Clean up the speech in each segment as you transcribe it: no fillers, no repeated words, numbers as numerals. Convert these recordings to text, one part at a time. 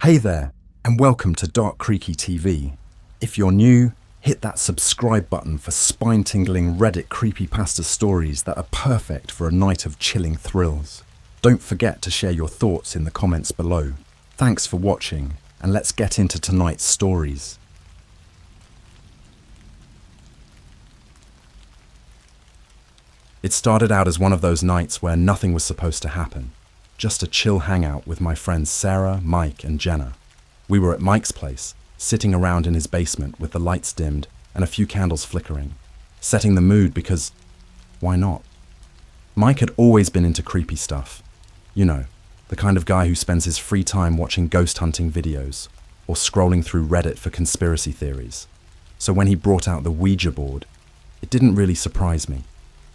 Hey there, and welcome to Dark Creaky TV. If you're new, hit that subscribe button for spine-tingling Reddit creepypasta stories that are perfect for a night of chilling thrills. Don't forget to share your thoughts in the comments below. Thanks for watching, and let's get into tonight's stories. It started out as one of those nights where nothing was supposed to happen. Just a chill hangout with my friends Sarah, Mike, and Jenna. We were at Mike's place, sitting around in his basement with the lights dimmed and a few candles flickering, setting the mood because, why not? Mike had always been into creepy stuff. You know, the kind of guy who spends his free time watching ghost hunting videos or scrolling through Reddit for conspiracy theories. So when he brought out the Ouija board, it didn't really surprise me.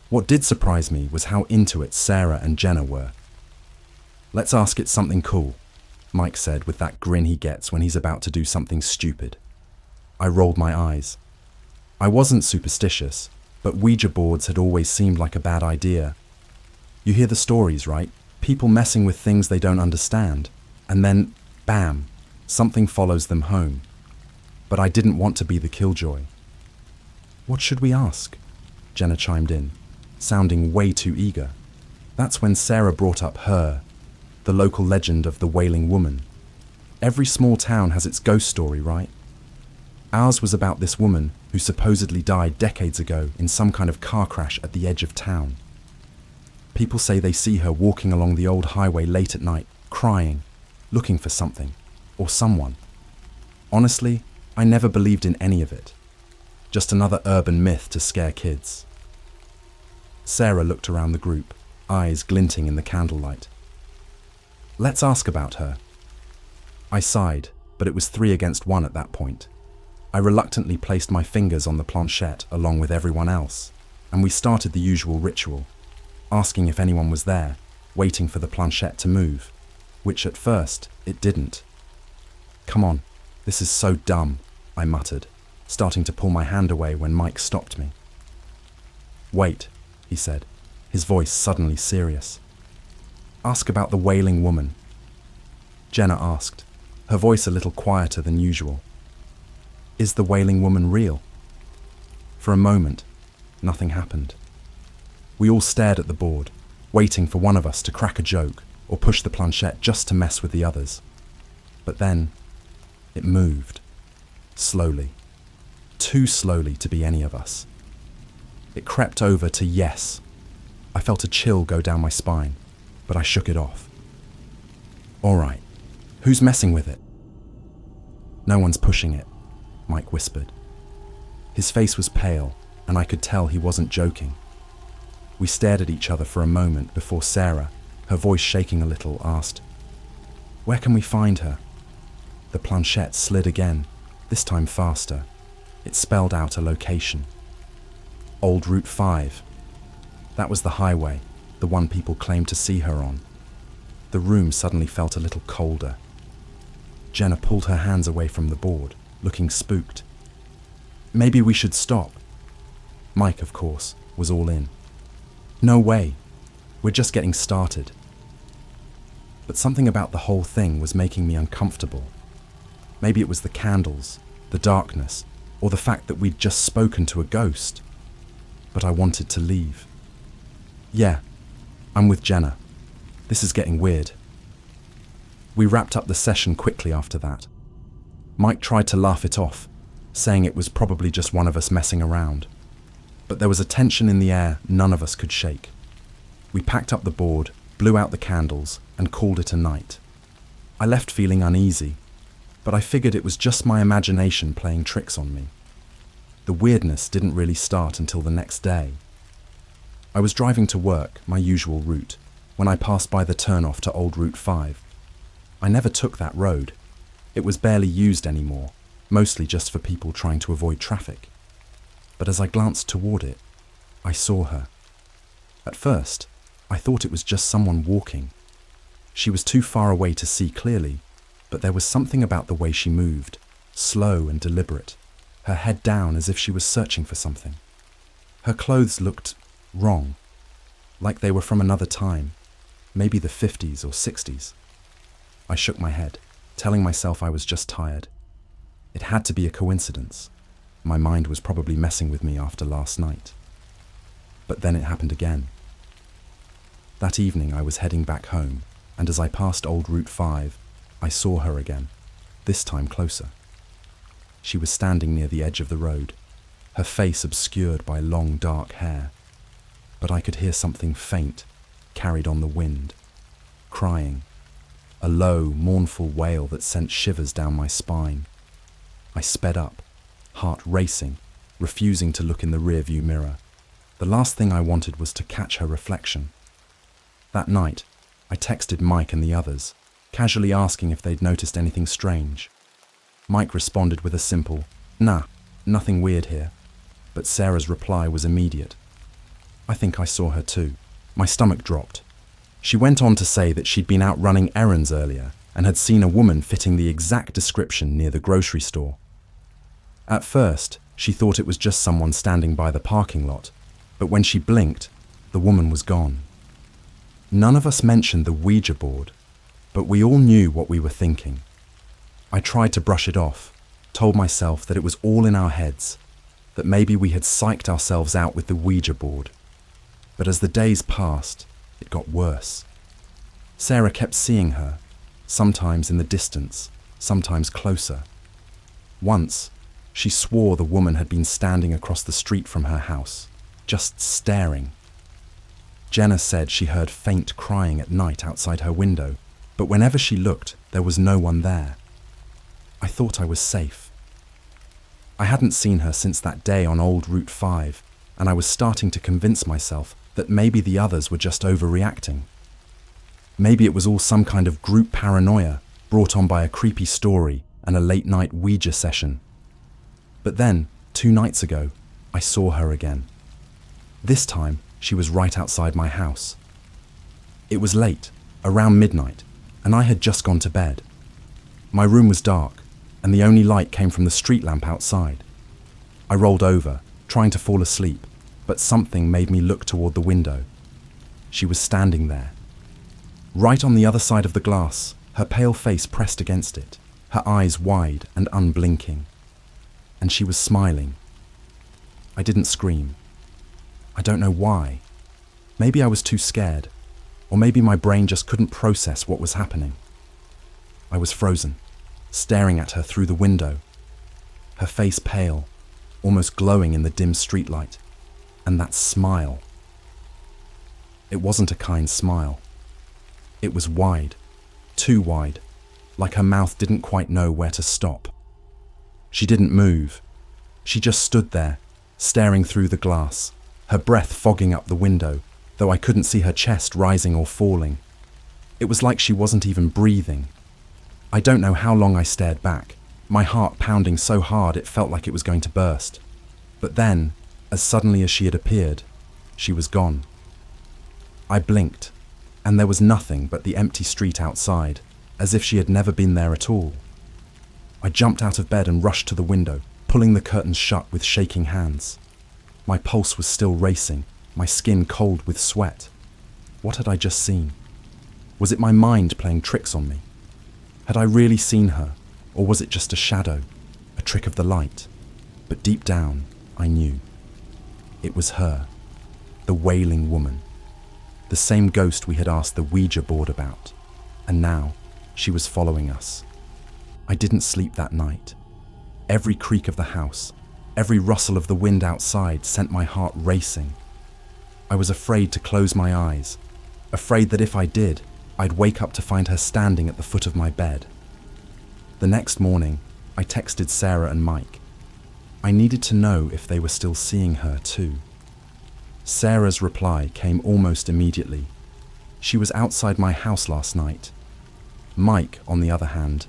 What did surprise me was how into it Sarah and Jenna were. "Let's ask it something cool," Mike said with that grin he gets when he's about to do something stupid. I rolled my eyes. I wasn't superstitious, but Ouija boards had always seemed like a bad idea. You hear the stories, right? People messing with things they don't understand, and then, bam, something follows them home. But I didn't want to be the killjoy. "What should we ask?" Jenna chimed in, sounding way too eager. That's when Sarah brought up the local legend of the Wailing Woman. Every small town has its ghost story, right? Ours was about this woman who supposedly died decades ago in some kind of car crash at the edge of town. People say they see her walking along the old highway late at night, crying, looking for something, or someone. Honestly, I never believed in any of it. Just another urban myth to scare kids. Sarah looked around the group, eyes glinting in the candlelight. "Let's ask about her." I sighed, but it was 3 against 1 at that point. I reluctantly placed my fingers on the planchette along with everyone else, and we started the usual ritual, asking if anyone was there, waiting for the planchette to move, which at first it didn't. "Come on, this is so dumb," I muttered, starting to pull my hand away when Mike stopped me. "Wait," he said, his voice suddenly serious. "Ask about the Wailing Woman." Jenna asked, her voice a little quieter than usual. "Is the Wailing Woman real?" For a moment, nothing happened. We all stared at the board, waiting for one of us to crack a joke or push the planchette just to mess with the others. But then, it moved. Slowly. Too slowly to be any of us. It crept over to yes. I felt a chill go down my spine, but I shook it off. "All right, who's messing with it?" "No one's pushing it," Mike whispered. His face was pale, and I could tell he wasn't joking. We stared at each other for a moment before Sarah, her voice shaking a little, asked, "Where can we find her?" The planchette slid again, this time faster. It spelled out a location. Old Route 5. That was the highway, the one people claimed to see her on. The room suddenly felt a little colder. Jenna pulled her hands away from the board, looking spooked. "Maybe we should stop." Mike, of course, was all in. "No way. We're just getting started." But something about the whole thing was making me uncomfortable. Maybe it was the candles, the darkness, or the fact that we'd just spoken to a ghost. But I wanted to leave. "Yeah, I'm with Jenna. This is getting weird." We wrapped up the session quickly after that. Mike tried to laugh it off, saying it was probably just one of us messing around. But there was a tension in the air none of us could shake. We packed up the board, blew out the candles, and called it a night. I left feeling uneasy, but I figured it was just my imagination playing tricks on me. The weirdness didn't really start until the next day. I was driving to work, my usual route, when I passed by the turnoff to Old Route 5. I never took that road. It was barely used anymore, mostly just for people trying to avoid traffic. But as I glanced toward it, I saw her. At first, I thought it was just someone walking. She was too far away to see clearly, but there was something about the way she moved, slow and deliberate, her head down as if she was searching for something. Her clothes looked wrong, like they were from another time, maybe the 50s or 60s. I shook my head, telling myself I was just tired. It had to be a coincidence. My mind was probably messing with me after last night. But then it happened again. That evening I was heading back home, and as I passed old Route 5, I saw her again, this time closer. She was standing near the edge of the road, her face obscured by long dark hair. But I could hear something faint, carried on the wind, crying, a low, mournful wail that sent shivers down my spine. I sped up, heart racing, refusing to look in the rearview mirror. The last thing I wanted was to catch her reflection. That night, I texted Mike and the others, casually asking if they'd noticed anything strange. Mike responded with a simple, "Nah, nothing weird here." But Sarah's reply was immediate. "I think I saw her too." My stomach dropped. She went on to say that she'd been out running errands earlier and had seen a woman fitting the exact description near the grocery store. At first, she thought it was just someone standing by the parking lot, but when she blinked, the woman was gone. None of us mentioned the Ouija board, but we all knew what we were thinking. I tried to brush it off, told myself that it was all in our heads, that maybe we had psyched ourselves out with the Ouija board. But as the days passed, it got worse. Sarah kept seeing her, sometimes in the distance, sometimes closer. Once, she swore the woman had been standing across the street from her house, just staring. Jenna said she heard faint crying at night outside her window, but whenever she looked, there was no one there. I thought I was safe. I hadn't seen her since that day on old Route 5, and I was starting to convince myself that maybe the others were just overreacting. Maybe it was all some kind of group paranoia brought on by a creepy story and a late-night Ouija session. But then, 2 nights ago, I saw her again. This time, she was right outside my house. It was late, around midnight, and I had just gone to bed. My room was dark, and the only light came from the street lamp outside. I rolled over, trying to fall asleep, but something made me look toward the window. She was standing there. Right on the other side of the glass, her pale face pressed against it, her eyes wide and unblinking. And she was smiling. I didn't scream. I don't know why. Maybe I was too scared, or maybe my brain just couldn't process what was happening. I was frozen, staring at her through the window, her face pale, almost glowing in the dim streetlight, and that smile. It wasn't a kind smile. It was wide, too wide, like her mouth didn't quite know where to stop. She didn't move. She just stood there, staring through the glass, her breath fogging up the window, though I couldn't see her chest rising or falling. It was like she wasn't even breathing. I don't know how long I stared back, my heart pounding so hard it felt like it was going to burst. But then, as suddenly as she had appeared, she was gone. I blinked, and there was nothing but the empty street outside, as if she had never been there at all. I jumped out of bed and rushed to the window, pulling the curtains shut with shaking hands. My pulse was still racing, my skin cold with sweat. What had I just seen? Was it my mind playing tricks on me? Had I really seen her, or was it just a shadow, a trick of the light? But deep down, I knew. It was her, the wailing woman, the same ghost we had asked the Ouija board about, and now she was following us. I didn't sleep that night. Every creak of the house, every rustle of the wind outside sent my heart racing. I was afraid to close my eyes, afraid that if I did, I'd wake up to find her standing at the foot of my bed. The next morning, I texted Sarah and Mike. I needed to know if they were still seeing her too. Sarah's reply came almost immediately. She was outside my house last night. Mike, on the other hand,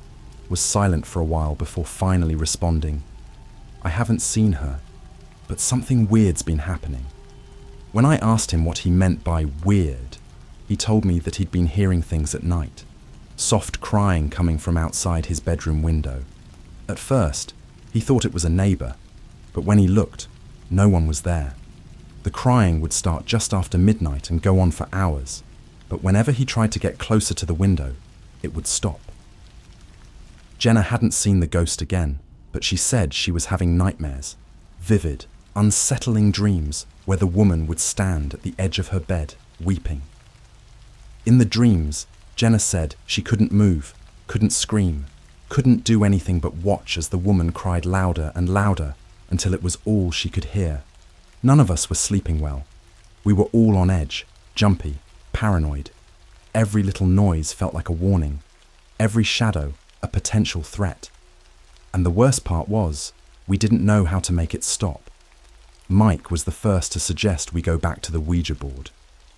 was silent for a while before finally responding. I haven't seen her, but something weird's been happening. When I asked him what he meant by weird, he told me that he'd been hearing things at night, soft crying coming from outside his bedroom window. At first, he thought it was a neighbour, but when he looked, no one was there. The crying would start just after midnight and go on for hours, but whenever he tried to get closer to the window, it would stop. Jenna hadn't seen the ghost again, but she said she was having nightmares, vivid, unsettling dreams where the woman would stand at the edge of her bed, weeping. In the dreams, Jenna said she couldn't move, couldn't scream, couldn't do anything but watch as the woman cried louder and louder until it was all she could hear. None of us were sleeping well. We were all on edge, jumpy, paranoid. Every little noise felt like a warning, every shadow a potential threat. And the worst part was, we didn't know how to make it stop. Mike was the first to suggest we go back to the Ouija board.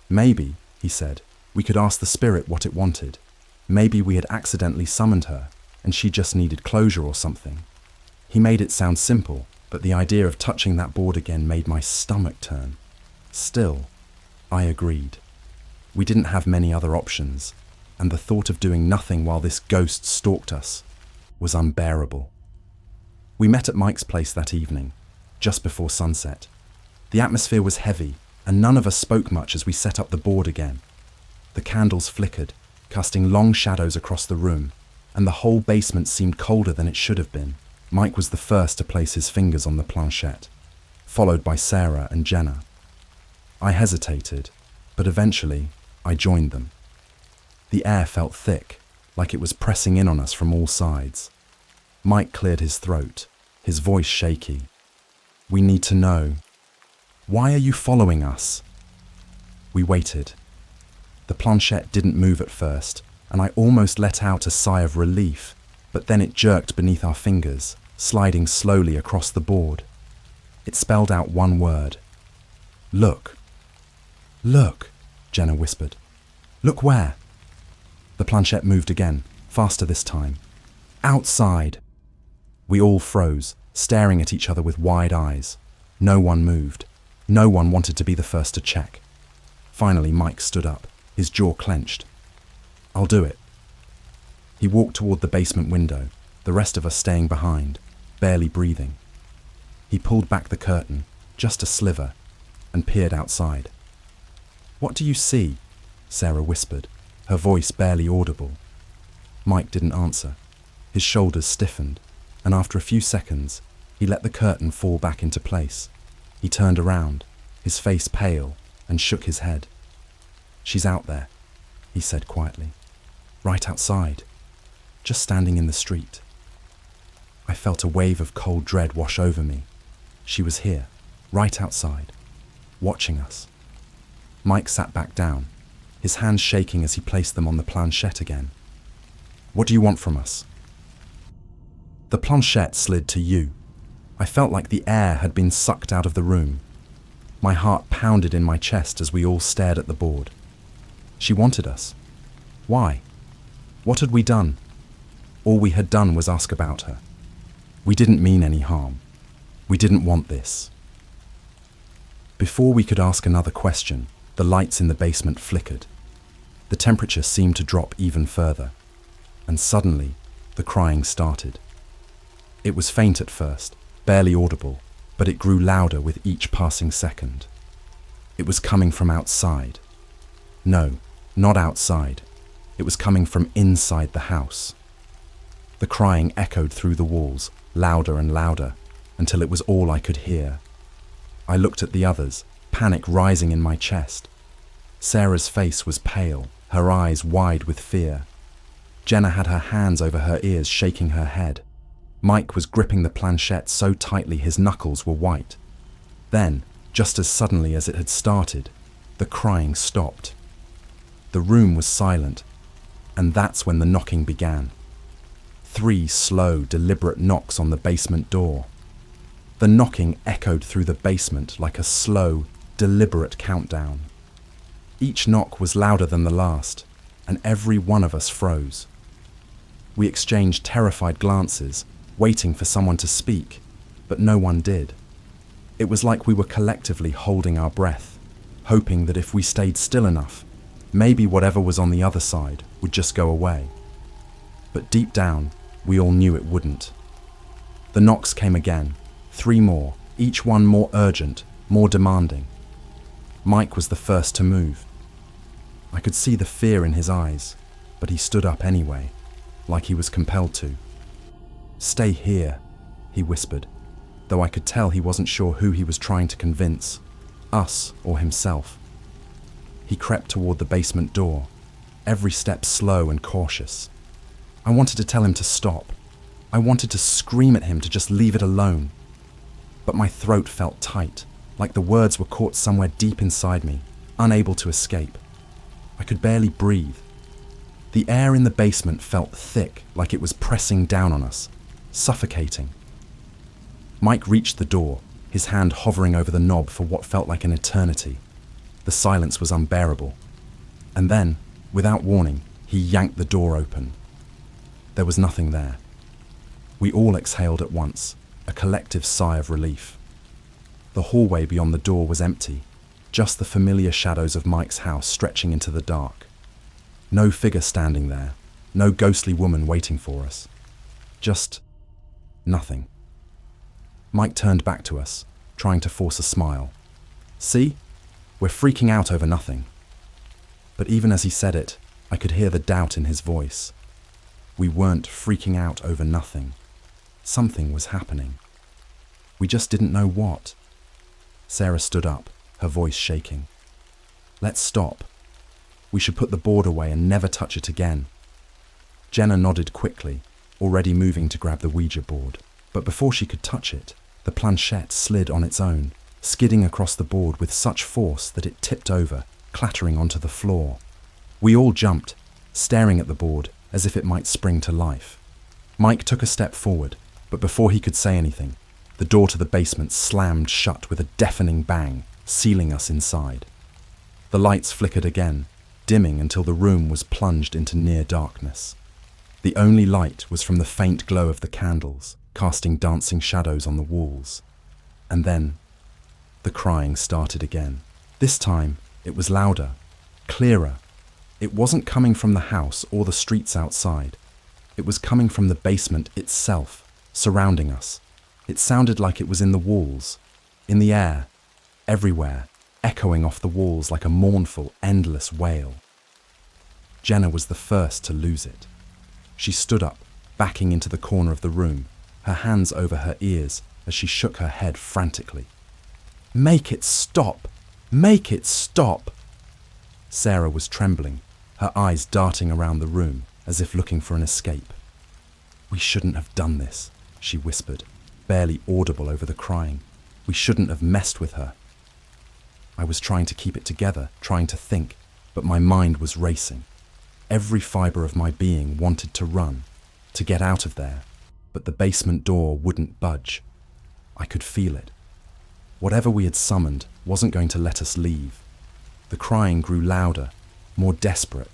Maybe, he said, we could ask the spirit what it wanted. Maybe we had accidentally summoned her, and she just needed closure or something. He made it sound simple, but the idea of touching that board again made my stomach turn. Still, I agreed. We didn't have many other options, and the thought of doing nothing while this ghost stalked us was unbearable. We met at Mike's place that evening, just before sunset. The atmosphere was heavy, and none of us spoke much as we set up the board again. The candles flickered, casting long shadows across the room, and the whole basement seemed colder than it should have been. Mike was the first to place his fingers on the planchette, followed by Sarah and Jenna. I hesitated, but eventually I joined them. The air felt thick, like it was pressing in on us from all sides. Mike cleared his throat, his voice shaky. We need to know. Why are you following us? We waited. The planchette didn't move at first, and I almost let out a sigh of relief, but then it jerked beneath our fingers, sliding slowly across the board. It spelled out one word. Look. Look, Jenna whispered. Look where? The planchette moved again, faster this time. Outside. We all froze, staring at each other with wide eyes. No one moved. No one wanted to be the first to check. Finally, Mike stood up, his jaw clenched. I'll do it. He walked toward the basement window, the rest of us staying behind, barely breathing. He pulled back the curtain, just a sliver, and peered outside. What do you see? Sarah whispered, her voice barely audible. Mike didn't answer. His shoulders stiffened, and after a few seconds, he let the curtain fall back into place. He turned around, his face pale, and shook his head. She's out there, he said quietly. Right outside, just standing in the street. I felt a wave of cold dread wash over me. She was here, right outside, watching us. Mike sat back down, his hands shaking as he placed them on the planchette again. What do you want from us? The planchette slid to you. I felt like the air had been sucked out of the room. My heart pounded in my chest as we all stared at the board. She wanted us. Why? What had we done? All we had done was ask about her. We didn't mean any harm. We didn't want this. Before we could ask another question, the lights in the basement flickered. The temperature seemed to drop even further, and suddenly the crying started. It was faint at first, barely audible, but it grew louder with each passing second. It was coming from outside. No, not outside. It was coming from inside the house. The crying echoed through the walls, louder and louder, until it was all I could hear. I looked at the others, panic rising in my chest. Sarah's face was pale, her eyes wide with fear. Jenna had her hands over her ears, shaking her head. Mike was gripping the planchette so tightly his knuckles were white. Then, just as suddenly as it had started, the crying stopped. The room was silent, and that's when the knocking began. 3 slow, deliberate knocks on the basement door. The knocking echoed through the basement like a slow, deliberate countdown. Each knock was louder than the last, and every one of us froze. We exchanged terrified glances, waiting for someone to speak, but no one did. It was like we were collectively holding our breath, hoping that if we stayed still enough, maybe whatever was on the other side would just go away. But deep down, we all knew it wouldn't. The knocks came again, 3 more, each one more urgent, more demanding. Mike was the first to move. I could see the fear in his eyes, but he stood up anyway, like he was compelled to. "Stay here," he whispered, though I could tell he wasn't sure who he was trying to convince, us or himself. He crept toward the basement door, every step slow and cautious. I wanted to tell him to stop. I wanted to scream at him to just leave it alone. But my throat felt tight, like the words were caught somewhere deep inside me, unable to escape. I could barely breathe. The air in the basement felt thick, like it was pressing down on us, suffocating. Mike reached the door, his hand hovering over the knob for what felt like an eternity. The silence was unbearable. And then, without warning, he yanked the door open. There was nothing there. We all exhaled at once, a collective sigh of relief. The hallway beyond the door was empty, just the familiar shadows of Mike's house stretching into the dark. No figure standing there, no ghostly woman waiting for us. Just nothing. Mike turned back to us, trying to force a smile. "See? We're freaking out over nothing." But even as he said it, I could hear the doubt in his voice. We weren't freaking out over nothing. Something was happening. We just didn't know what. Sarah stood up, her voice shaking. "Let's stop. We should put the board away and never touch it again." Jenna nodded quickly, already moving to grab the Ouija board. But before she could touch it, the planchette slid on its own, skidding across the board with such force that it tipped over, clattering onto the floor. We all jumped, staring at the board as if it might spring to life. Mike took a step forward, but before he could say anything, the door to the basement slammed shut with a deafening bang, sealing us inside. The lights flickered again, dimming until the room was plunged into near darkness. The only light was from the faint glow of the candles, casting dancing shadows on the walls. And then, the crying started again. This time, it was louder, clearer. It wasn't coming from the house or the streets outside. It was coming from the basement itself, surrounding us. It sounded like it was in the walls, in the air, everywhere, echoing off the walls like a mournful, endless wail. Jenna was the first to lose it. She stood up, backing into the corner of the room, her hands over her ears as she shook her head frantically. "Make it stop! Make it stop!" Sarah was trembling, her eyes darting around the room as if looking for an escape. "We shouldn't have done this," she whispered, barely audible over the crying. "We shouldn't have messed with her." I was trying to keep it together, trying to think, but my mind was racing. Every fibre of my being wanted to run, to get out of there, but the basement door wouldn't budge. I could feel it. Whatever we had summoned wasn't going to let us leave. The crying grew louder, more desperate,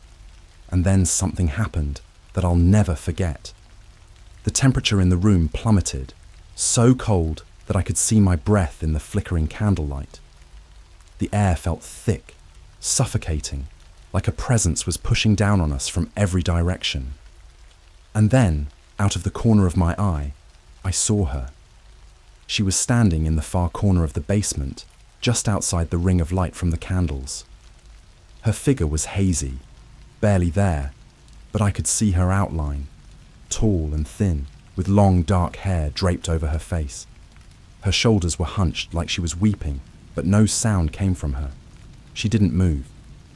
and then something happened that I'll never forget. The temperature in the room plummeted, so cold that I could see my breath in the flickering candlelight. The air felt thick, suffocating, like a presence was pushing down on us from every direction. And then, out of the corner of my eye, I saw her. She was standing in the far corner of the basement, just outside the ring of light from the candles. Her figure was hazy, barely there, but I could see her outline, tall and thin, with long dark hair draped over her face. Her shoulders were hunched like she was weeping, but no sound came from her. She didn't move.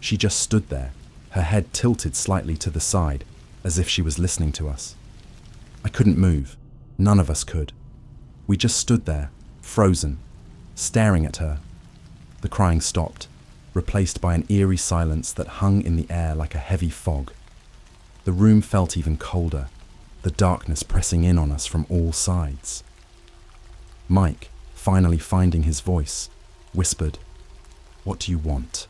She just stood there, her head tilted slightly to the side, as if she was listening to us. I couldn't move. None of us could. We just stood there, frozen, staring at her. The crying stopped, replaced by an eerie silence that hung in the air like a heavy fog. The room felt even colder, the darkness pressing in on us from all sides. Mike, finally finding his voice, whispered, "What do you want?"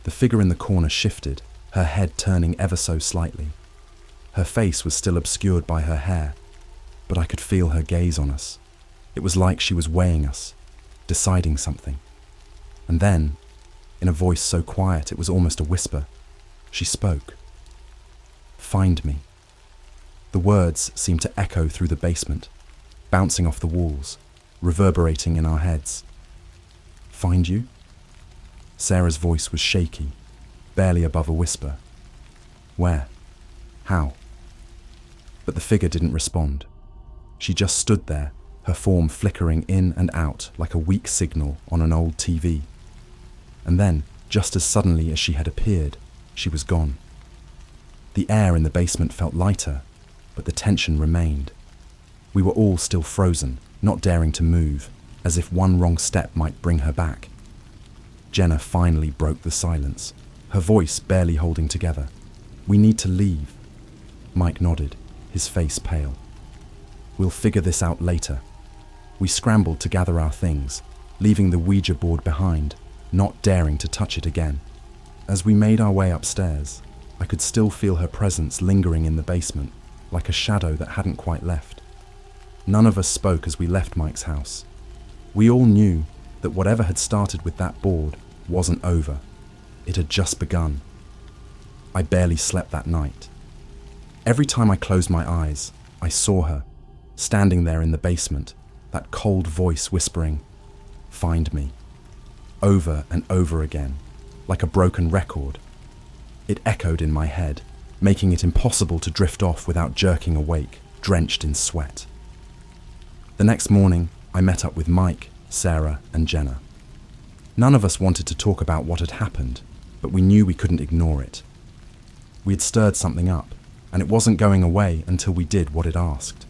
The figure in the corner shifted, her head turning ever so slightly. Her face was still obscured by her hair, but I could feel her gaze on us. It was like she was weighing us, deciding something. And then, in a voice so quiet it was almost a whisper, she spoke. "Find me." The words seemed to echo through the basement, bouncing off the walls, reverberating in our heads. "Find you?" Sarah's voice was shaky, barely above a whisper. "Where? How?" but the figure didn't respond. She just stood there, her form flickering in and out like a weak signal on an old TV. And then, just as suddenly as she had appeared, she was gone. The air in the basement felt lighter, but the tension remained. We were all still frozen, not daring to move, as if one wrong step might bring her back. Jenna finally broke the silence, her voice barely holding together. "We need to leave." Mike nodded, his face pale. "We'll figure this out later." We scrambled to gather our things, leaving the Ouija board behind, not daring to touch it again. As we made our way upstairs, I could still feel her presence lingering in the basement, like a shadow that hadn't quite left. None of us spoke as we left Mike's house. We all knew that whatever had started with that board wasn't over. It had just begun. I barely slept that night. Every time I closed my eyes, I saw her, standing there in the basement, that cold voice whispering, "Find me," over and over again, like a broken record. It echoed in my head, making it impossible to drift off without jerking awake, drenched in sweat. The next morning, I met up with Mike, Sarah, and Jenna. None of us wanted to talk about what had happened, but we knew we couldn't ignore it. We had stirred something up, and it wasn't going away until we did what it asked.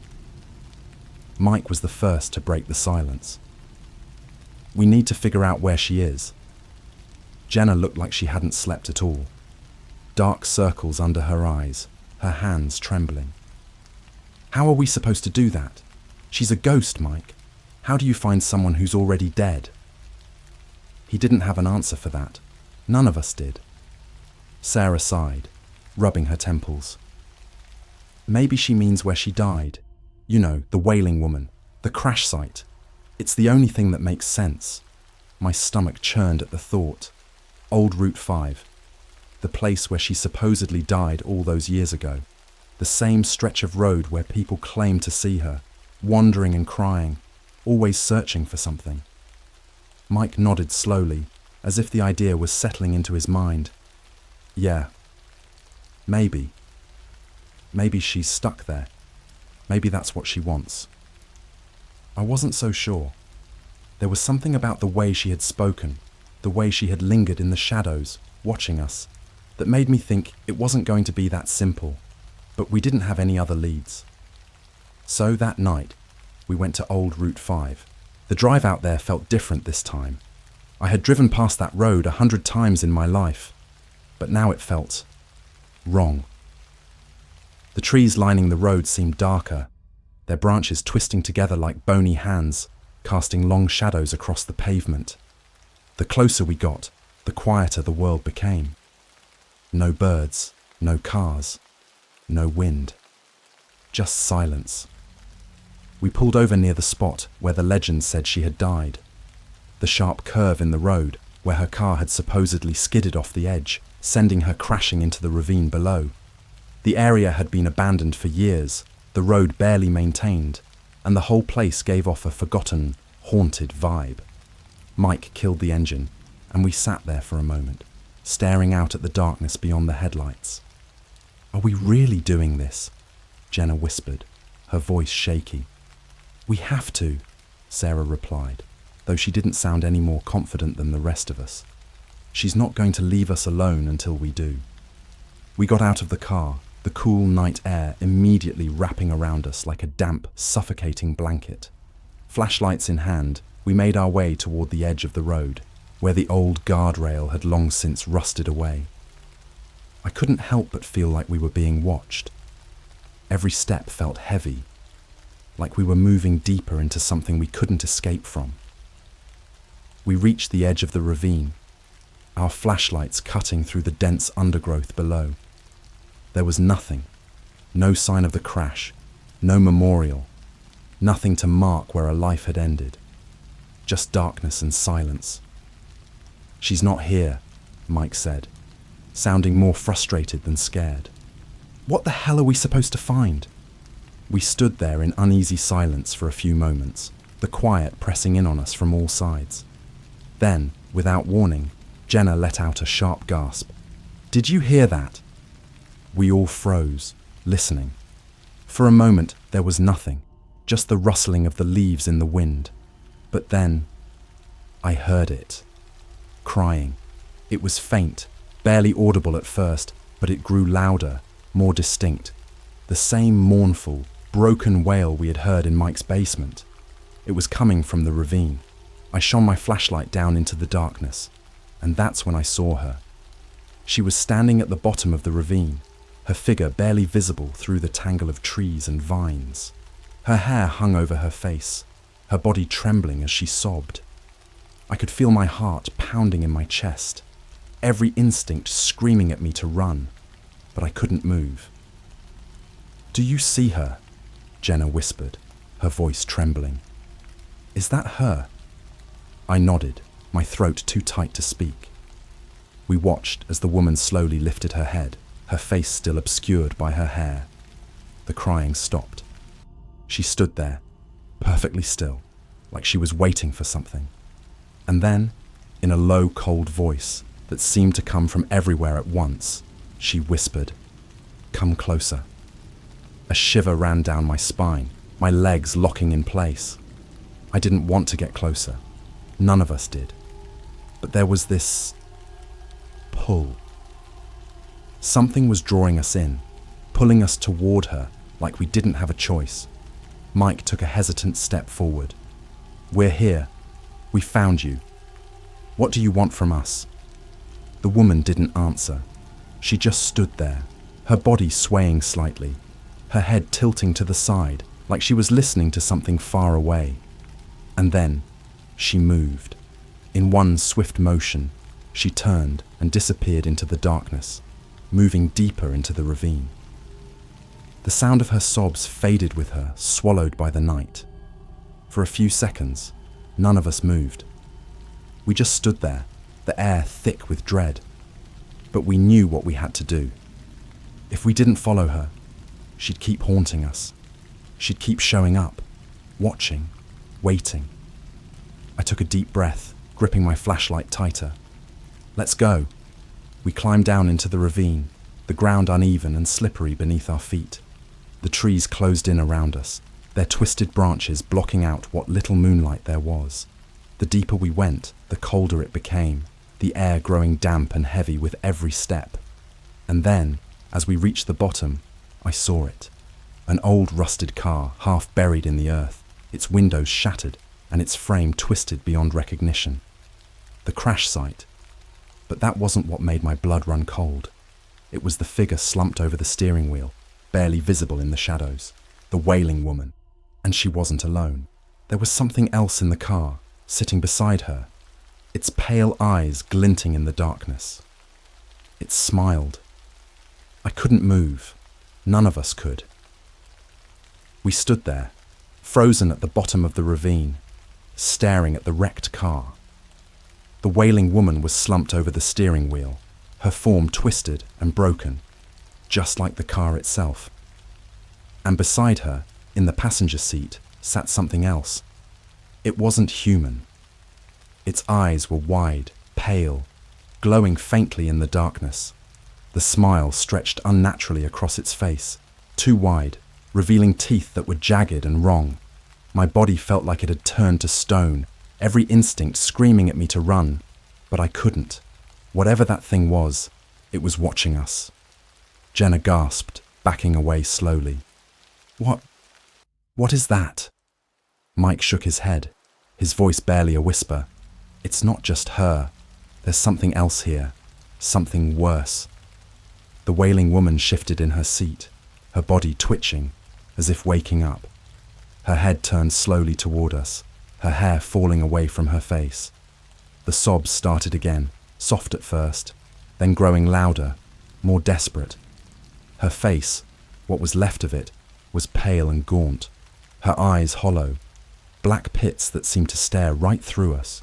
Mike was the first to break the silence. "We need to figure out where she is." Jenna looked like she hadn't slept at all. Dark circles under her eyes, her hands trembling. "How are we supposed to do that? She's a ghost, Mike. How do you find someone who's already dead?" He didn't have an answer for that. None of us did. Sarah sighed, rubbing her temples. "Maybe she means where she died. You know, the wailing woman, the crash site. It's the only thing that makes sense." My stomach churned at the thought. Old Route 5. The place where she supposedly died all those years ago. The same stretch of road where people claim to see her, wandering and crying, always searching for something. Mike nodded slowly, as if the idea was settling into his mind. "Yeah. Maybe. Maybe she's stuck there. Maybe that's what she wants." I wasn't so sure. There was something about the way she had spoken, the way she had lingered in the shadows, watching us, that made me think it wasn't going to be that simple, but we didn't have any other leads. So that night, we went to Old Route 5. The drive out there felt different this time. I had driven past that road 100 times in my life, but now it felt wrong. The trees lining the road seemed darker, their branches twisting together like bony hands, casting long shadows across the pavement. The closer we got, the quieter the world became. No birds, no cars, no wind. Just silence. We pulled over near the spot where the legend said she had died. The sharp curve in the road where her car had supposedly skidded off the edge, sending her crashing into the ravine below. The area had been abandoned for years, the road barely maintained, and the whole place gave off a forgotten, haunted vibe. Mike killed the engine, and we sat there for a moment, staring out at the darkness beyond the headlights. "Are we really doing this?" Jenna whispered, her voice shaky. "We have to," Sarah replied, though she didn't sound any more confident than the rest of us. "She's not going to leave us alone until we do." We got out of the car, the cool night air immediately wrapping around us like a damp, suffocating blanket. Flashlights in hand, we made our way toward the edge of the road, where the old guardrail had long since rusted away. I couldn't help but feel like we were being watched. Every step felt heavy, like we were moving deeper into something we couldn't escape from. We reached the edge of the ravine, our flashlights cutting through the dense undergrowth below. There was nothing, no sign of the crash, no memorial, nothing to mark where a life had ended. Just darkness and silence. "She's not here," Mike said, sounding more frustrated than scared. "What the hell are we supposed to find?" We stood there in uneasy silence for a few moments, the quiet pressing in on us from all sides. Then, without warning, Jenna let out a sharp gasp. "Did you hear that?" We all froze, listening. For a moment, there was nothing, just the rustling of the leaves in the wind. But then, I heard it. Crying. It was faint, barely audible at first, but it grew louder, more distinct. The same mournful, broken wail we had heard in Mike's basement. It was coming from the ravine. I shone my flashlight down into the darkness, and that's when I saw her. She was standing at the bottom of the ravine, her figure barely visible through the tangle of trees and vines. Her hair hung over her face, her body trembling as she sobbed. I could feel my heart pounding in my chest, every instinct screaming at me to run, but I couldn't move. "Do you see her?" Jenna whispered, her voice trembling. "Is that her?" I nodded, my throat too tight to speak. We watched as the woman slowly lifted her head, her face still obscured by her hair. The crying stopped. She stood there, perfectly still, like she was waiting for something. And then, in a low, cold voice that seemed to come from everywhere at once, she whispered, "Come closer." A shiver ran down my spine, my legs locking in place. I didn't want to get closer. None of us did. But there was this pull. Something was drawing us in, pulling us toward her like we didn't have a choice. Mike took a hesitant step forward. "We're here. We found you. What do you want from us?" The woman didn't answer. She just stood there, her body swaying slightly, her head tilting to the side like she was listening to something far away. And then she moved. In one swift motion, she turned and disappeared into the darkness, moving deeper into the ravine. The sound of her sobs faded with her, swallowed by the night. For a few seconds, none of us moved. We just stood there, the air thick with dread. But we knew what we had to do. If we didn't follow her, she'd keep haunting us. She'd keep showing up, watching, waiting. I took a deep breath, gripping my flashlight tighter. "Let's go." We climbed down into the ravine, the ground uneven and slippery beneath our feet. The trees closed in around us, their twisted branches blocking out what little moonlight there was. The deeper we went, the colder it became, the air growing damp and heavy with every step. And then, as we reached the bottom, I saw it. An old rusted car, half buried in the earth, its windows shattered and its frame twisted beyond recognition. The crash site. But that wasn't what made my blood run cold. It was the figure slumped over the steering wheel, barely visible in the shadows. The wailing woman. And she wasn't alone. There was something else in the car, sitting beside her, its pale eyes glinting in the darkness. It smiled. I couldn't move. None of us could. We stood there, frozen at the bottom of the ravine, staring at the wrecked car. The wailing woman was slumped over the steering wheel, her form twisted and broken, just like the car itself. And beside her, in the passenger seat, sat something else. It wasn't human. Its eyes were wide, pale, glowing faintly in the darkness. The smile stretched unnaturally across its face, too wide, revealing teeth that were jagged and wrong. My body felt like it had turned to stone, every instinct screaming at me to run, but I couldn't. Whatever that thing was, it was watching us. Jenna gasped, backing away slowly. What is that?" Mike shook his head, his voice barely a whisper. "It's not just her. There's something else here, something worse." The wailing woman shifted in her seat, her body twitching, as if waking up. Her head turned slowly toward us, her hair falling away from her face. The sobs started again, soft at first, then growing louder, more desperate. Her face, what was left of it, was pale and gaunt, her eyes hollow, black pits that seemed to stare right through us.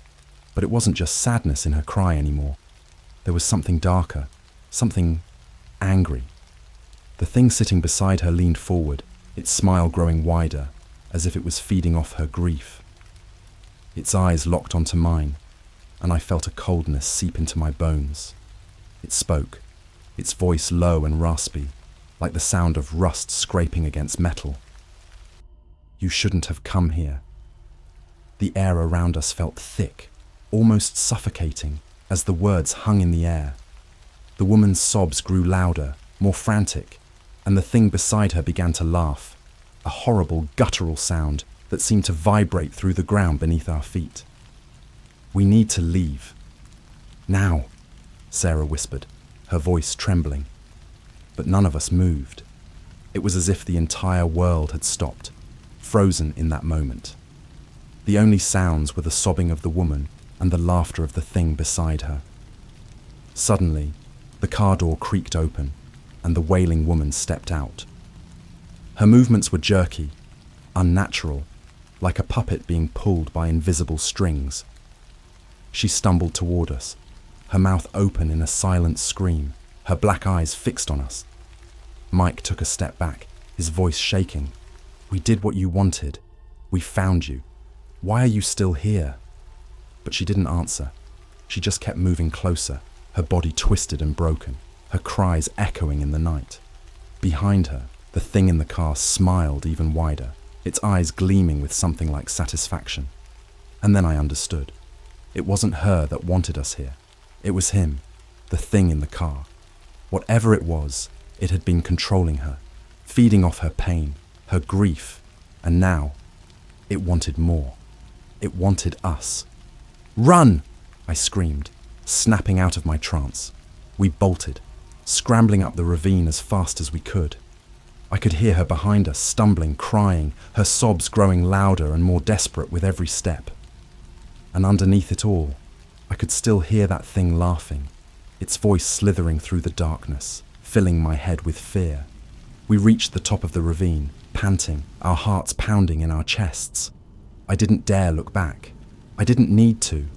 But it wasn't just sadness in her cry anymore. There was something darker, something angry. The thing sitting beside her leaned forward, its smile growing wider, as if it was feeding off her grief. Its eyes locked onto mine, and I felt a coldness seep into my bones. It spoke, its voice low and raspy, like the sound of rust scraping against metal. "You shouldn't have come here." The air around us felt thick, almost suffocating, as the words hung in the air. The woman's sobs grew louder, more frantic, and the thing beside her began to laugh, a horrible guttural sound that seemed to vibrate through the ground beneath our feet. "We need to leave. Now," Sarah whispered, her voice trembling. But none of us moved. It was as if the entire world had stopped, frozen in that moment. The only sounds were the sobbing of the woman and the laughter of the thing beside her. Suddenly, the car door creaked open, and the wailing woman stepped out. Her movements were jerky, unnatural, like a puppet being pulled by invisible strings. She stumbled toward us, her mouth open in a silent scream, her black eyes fixed on us. Mike took a step back, his voice shaking. "We did what you wanted. We found you. Why are you still here?" But she didn't answer. She just kept moving closer, her body twisted and broken, her cries echoing in the night. Behind her, the thing in the car smiled even wider, its eyes gleaming with something like satisfaction. And then I understood. It wasn't her that wanted us here. It was him, the thing in the car. Whatever it was, it had been controlling her, feeding off her pain, her grief, and now it wanted more. It wanted us. "Run!" I screamed, snapping out of my trance. We bolted, scrambling up the ravine as fast as we could. I could hear her behind us, stumbling, crying, her sobs growing louder and more desperate with every step. And underneath it all, I could still hear that thing laughing, its voice slithering through the darkness, filling my head with fear. We reached the top of the ravine, panting, our hearts pounding in our chests. I didn't dare look back. I didn't need to.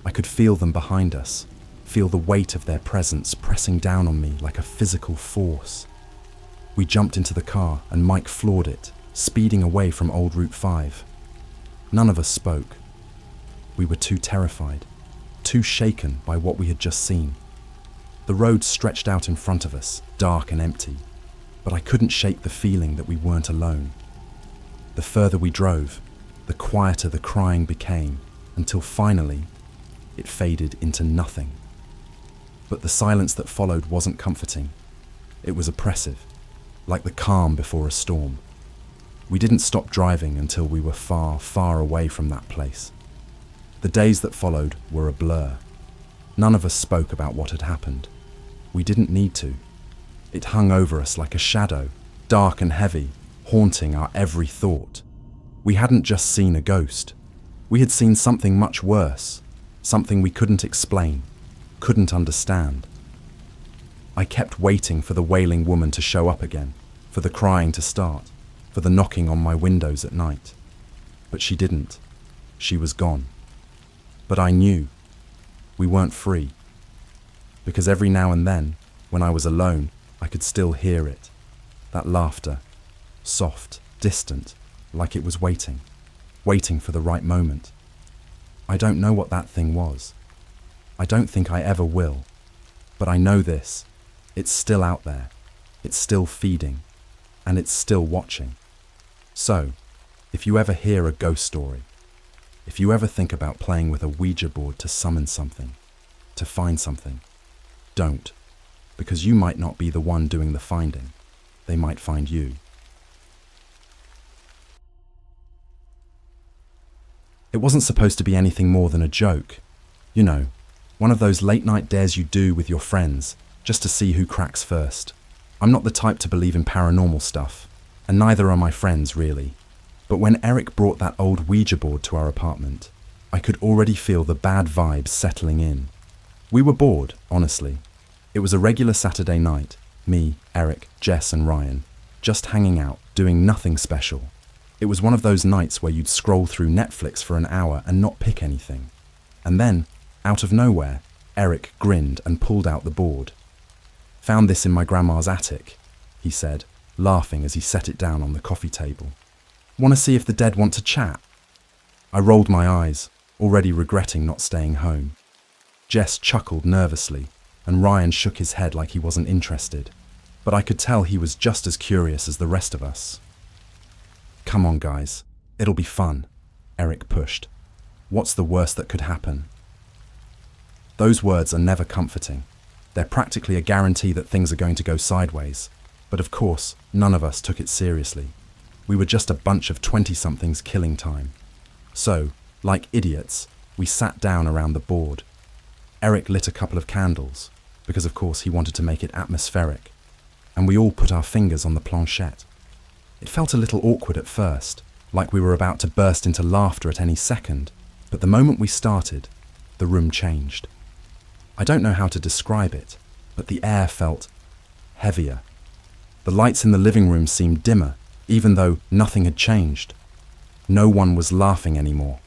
I could feel them behind us, feel the weight of their presence pressing down on me like a physical force. We jumped into the car and Mike floored it, speeding away from Old Route 5. None of us spoke. We were too terrified, too shaken by what we had just seen. The road stretched out in front of us, dark and empty, but I couldn't shake the feeling that we weren't alone. The further we drove, the quieter the crying became, until finally, it faded into nothing. But the silence that followed wasn't comforting. It was oppressive, like the calm before a storm. We didn't stop driving until we were far, far away from that place. The days that followed were a blur. None of us spoke about what had happened. We didn't need to. It hung over us like a shadow, dark and heavy, haunting our every thought. We hadn't just seen a ghost. We had seen something much worse, something we couldn't explain, couldn't understand. I kept waiting for the wailing woman to show up again, for the crying to start, for the knocking on my windows at night. But she didn't. She was gone. But I knew. We weren't free. Because every now and then, when I was alone, I could still hear it. That laughter. Soft, distant, like it was waiting for the right moment. I don't know what that thing was. I don't think I ever will. But I know this. It's still out there. It's still feeding. And it's still watching. So, if you ever hear a ghost story, if you ever think about playing with a Ouija board to summon something, to find something, don't. Because you might not be the one doing the finding. They might find you. It wasn't supposed to be anything more than a joke. You know, one of those late night dares you do with your friends, just to see who cracks first. I'm not the type to believe in paranormal stuff, and neither are my friends really. But when Eric brought that old Ouija board to our apartment, I could already feel the bad vibes settling in. We were bored, honestly. It was a regular Saturday night, me, Eric, Jess and Ryan, just hanging out, doing nothing special. It was one of those nights where you'd scroll through Netflix for an hour and not pick anything. And then, out of nowhere, Eric grinned and pulled out the board. "Found this in my grandma's attic," he said, laughing as he set it down on the coffee table. "Want to see if the dead want to chat?" I rolled my eyes, already regretting not staying home. Jess chuckled nervously, and Ryan shook his head like he wasn't interested. but I could tell he was just as curious as the rest of us. "Come on, guys. It'll be fun," Eric pushed. "What's the worst that could happen?" Those words are never comforting. They're practically a guarantee that things are going to go sideways. But of course, none of us took it seriously. We were just a bunch of 20-somethings killing time. So, like idiots, we sat down around the board. Eric lit a couple of candles, because of course he wanted to make it atmospheric, and we all put our fingers on the planchette. It felt a little awkward at first, like we were about to burst into laughter at any second, but the moment we started, the room changed. I don't know how to describe it, but the air felt heavier. The lights in the living room seemed dimmer, even though nothing had changed. No one was laughing anymore.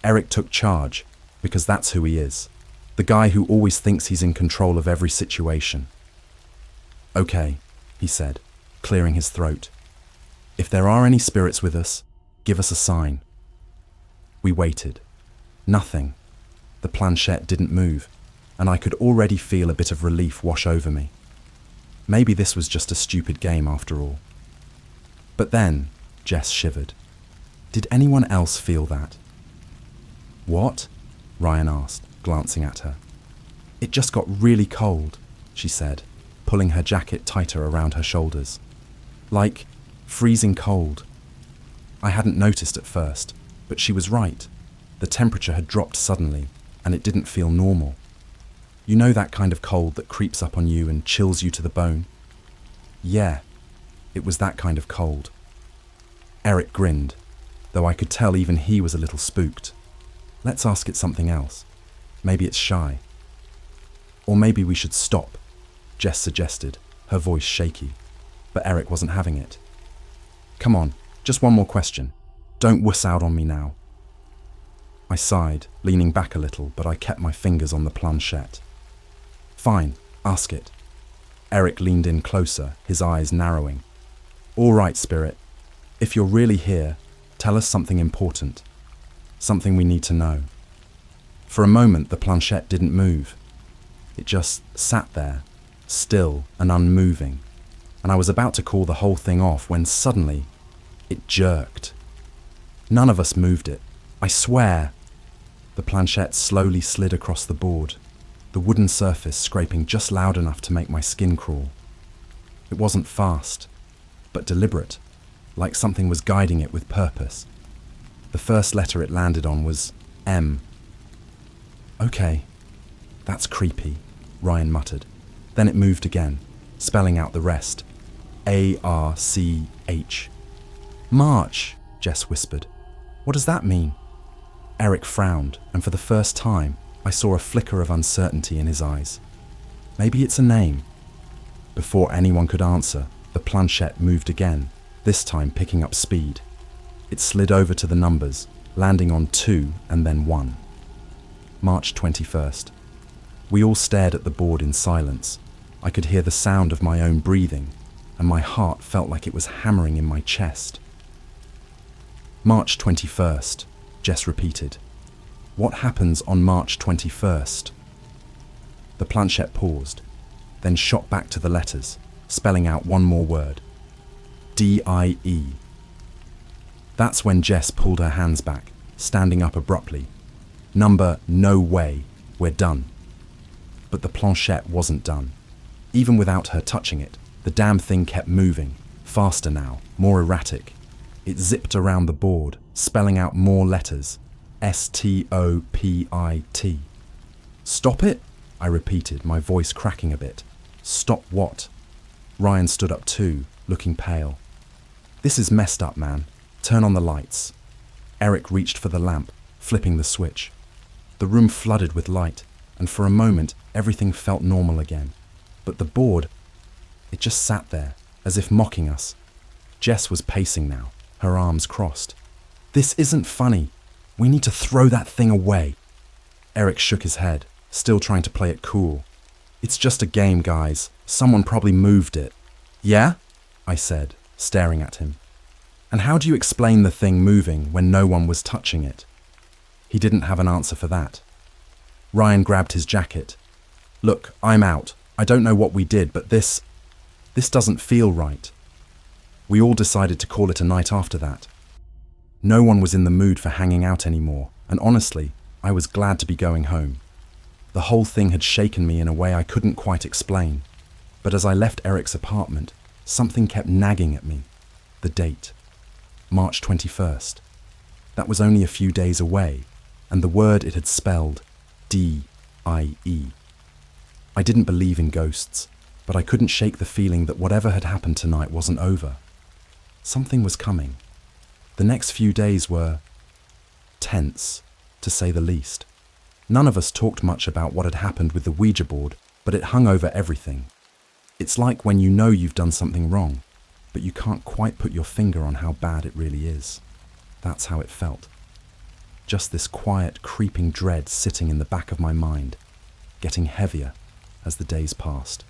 Eric took charge, because that's who he is. The guy who always thinks he's in control of every situation. "Okay," he said, clearing his throat. "If there are any spirits with us, give us a sign." We waited. Nothing. The planchette didn't move, and I could already feel a bit of relief wash over me. Maybe this was just a stupid game after all. But then, Jess shivered. Did anyone else feel that? "What?" Ryan asked, glancing at her. "It just got really cold," she said, pulling her jacket tighter around her shoulders. "Like, freezing cold." I hadn't noticed at first, but she was right. The temperature had dropped suddenly, and it didn't feel normal. You know that kind of cold that creeps up on you and chills you to the bone? Yeah, it was that kind of cold. Eric grinned, though I could tell even he was a little spooked. "Let's ask it something else. Maybe it's shy." "Or maybe we should stop," Jess suggested, her voice shaky. But Eric wasn't having it. "Come on, just one more question. Don't wuss out on me now." I sighed, leaning back a little, but I kept my fingers on the planchette. "Fine, ask it." Eric leaned in closer, his eyes narrowing. "All right, spirit. If you're really here, tell us something important. Something we need to know." For a moment, the planchette didn't move. It just sat there, still and unmoving, and I was about to call the whole thing off when suddenly it jerked. None of us moved it. I swear. The planchette slowly slid across the board, the wooden surface scraping just loud enough to make my skin crawl. It wasn't fast, but deliberate, like something was guiding it with purpose. The first letter it landed on was M. "Okay, that's creepy," Ryan muttered. Then it moved again, spelling out the rest. ARCH. "March," Jess whispered. "What does that mean?" Eric frowned, and for the first time, I saw a flicker of uncertainty in his eyes. Maybe it's a name. Before anyone could answer, the planchette moved again, this time picking up speed. It slid over to the numbers, landing on 2 and then 1. March 21st. We all stared at the board in silence. I could hear the sound of my own breathing, and my heart felt like it was hammering in my chest. March 21st, Jess repeated. "What happens on March 21st? The planchette paused, then shot back to the letters, spelling out one more word. DIE. That's when Jess pulled her hands back, standing up abruptly. Number, no way, we're done. But the planchette wasn't done. Even without her touching it, the damn thing kept moving, faster now, more erratic. It zipped around the board, spelling out more letters. STOPIT. "Stop it?" I repeated, my voice cracking a bit. "Stop what?" Ryan stood up too, looking pale. "This is messed up, man. Turn on the lights." Eric reached for the lamp, flipping the switch. The room flooded with light, and for a moment everything felt normal again. But the board, it just sat there, as if mocking us. Jess was pacing now, her arms crossed. "This isn't funny. We need to throw that thing away." Eric shook his head, still trying to play it cool. "It's just a game, guys. Someone probably moved it." "Yeah?" I said, staring at him. "And how do you explain the thing moving when no one was touching it?" He didn't have an answer for that. Ryan grabbed his jacket. "Look, I'm out. I don't know what we did, but this..." This doesn't feel right. We all decided to call it a night after that. No one was in the mood for hanging out anymore, and honestly, I was glad to be going home. The whole thing had shaken me in a way I couldn't quite explain, but as I left Eric's apartment, something kept nagging at me. The date. March 21st. That was only a few days away, and the word it had spelled, D-I-E. I didn't believe in ghosts, but I couldn't shake the feeling that whatever had happened tonight wasn't over. Something was coming. The next few days were tense, to say the least. None of us talked much about what had happened with the Ouija board, but it hung over everything. It's like when you know you've done something wrong, but you can't quite put your finger on how bad it really is. That's how it felt. Just this quiet, creeping dread sitting in the back of my mind, getting heavier as the days passed.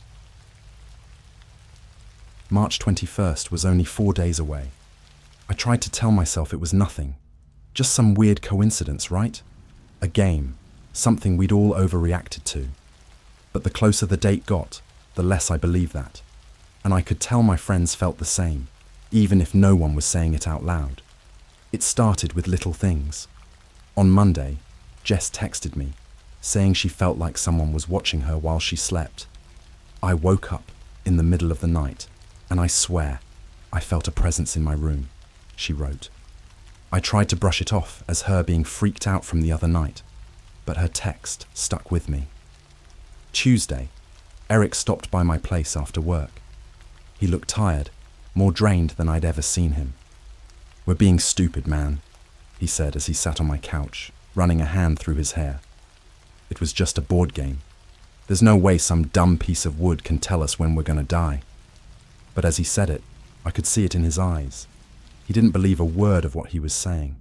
March 21st was only 4 days away. I tried to tell myself it was nothing, just some weird coincidence, right? A game, something we'd all overreacted to. But the closer the date got, the less I believed that. And I could tell my friends felt the same, even if no one was saying it out loud. It started with little things. On Monday, Jess texted me, saying she felt like someone was watching her while she slept. I woke up in the middle of the night, and I swear I felt a presence in my room, she wrote. I tried to brush it off as her being freaked out from the other night, but her text stuck with me. Tuesday, Eric stopped by my place after work. He looked tired, more drained than I'd ever seen him. "We're being stupid, man," he said as he sat on my couch, running a hand through his hair. "It was just a board game. There's no way some dumb piece of wood can tell us when we're gonna die." But as he said it, I could see it in his eyes. He didn't believe a word of what he was saying.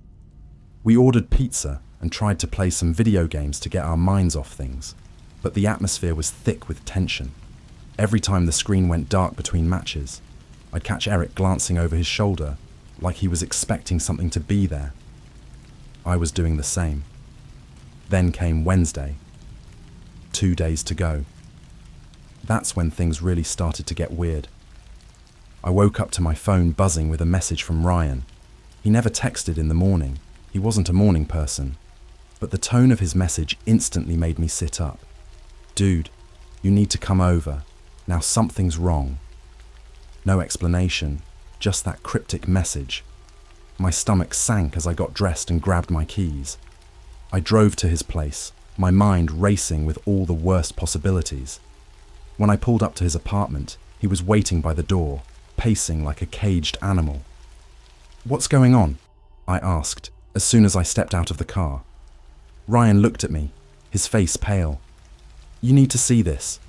We ordered pizza and tried to play some video games to get our minds off things, but the atmosphere was thick with tension. Every time the screen went dark between matches, I'd catch Eric glancing over his shoulder, like he was expecting something to be there. I was doing the same. Then came Wednesday. 2 days to go. That's when things really started to get weird. I woke up to my phone buzzing with a message from Ryan. He never texted in the morning. He wasn't a morning person. But the tone of his message instantly made me sit up. "Dude, you need to come over. Now something's wrong." No explanation, just that cryptic message. My stomach sank as I got dressed and grabbed my keys. I drove to his place, my mind racing with all the worst possibilities. When I pulled up to his apartment, he was waiting by the door, pacing like a caged animal. "What's going on?" I asked, as soon as I stepped out of the car. Ryan looked at me, his face pale. "You need to see this."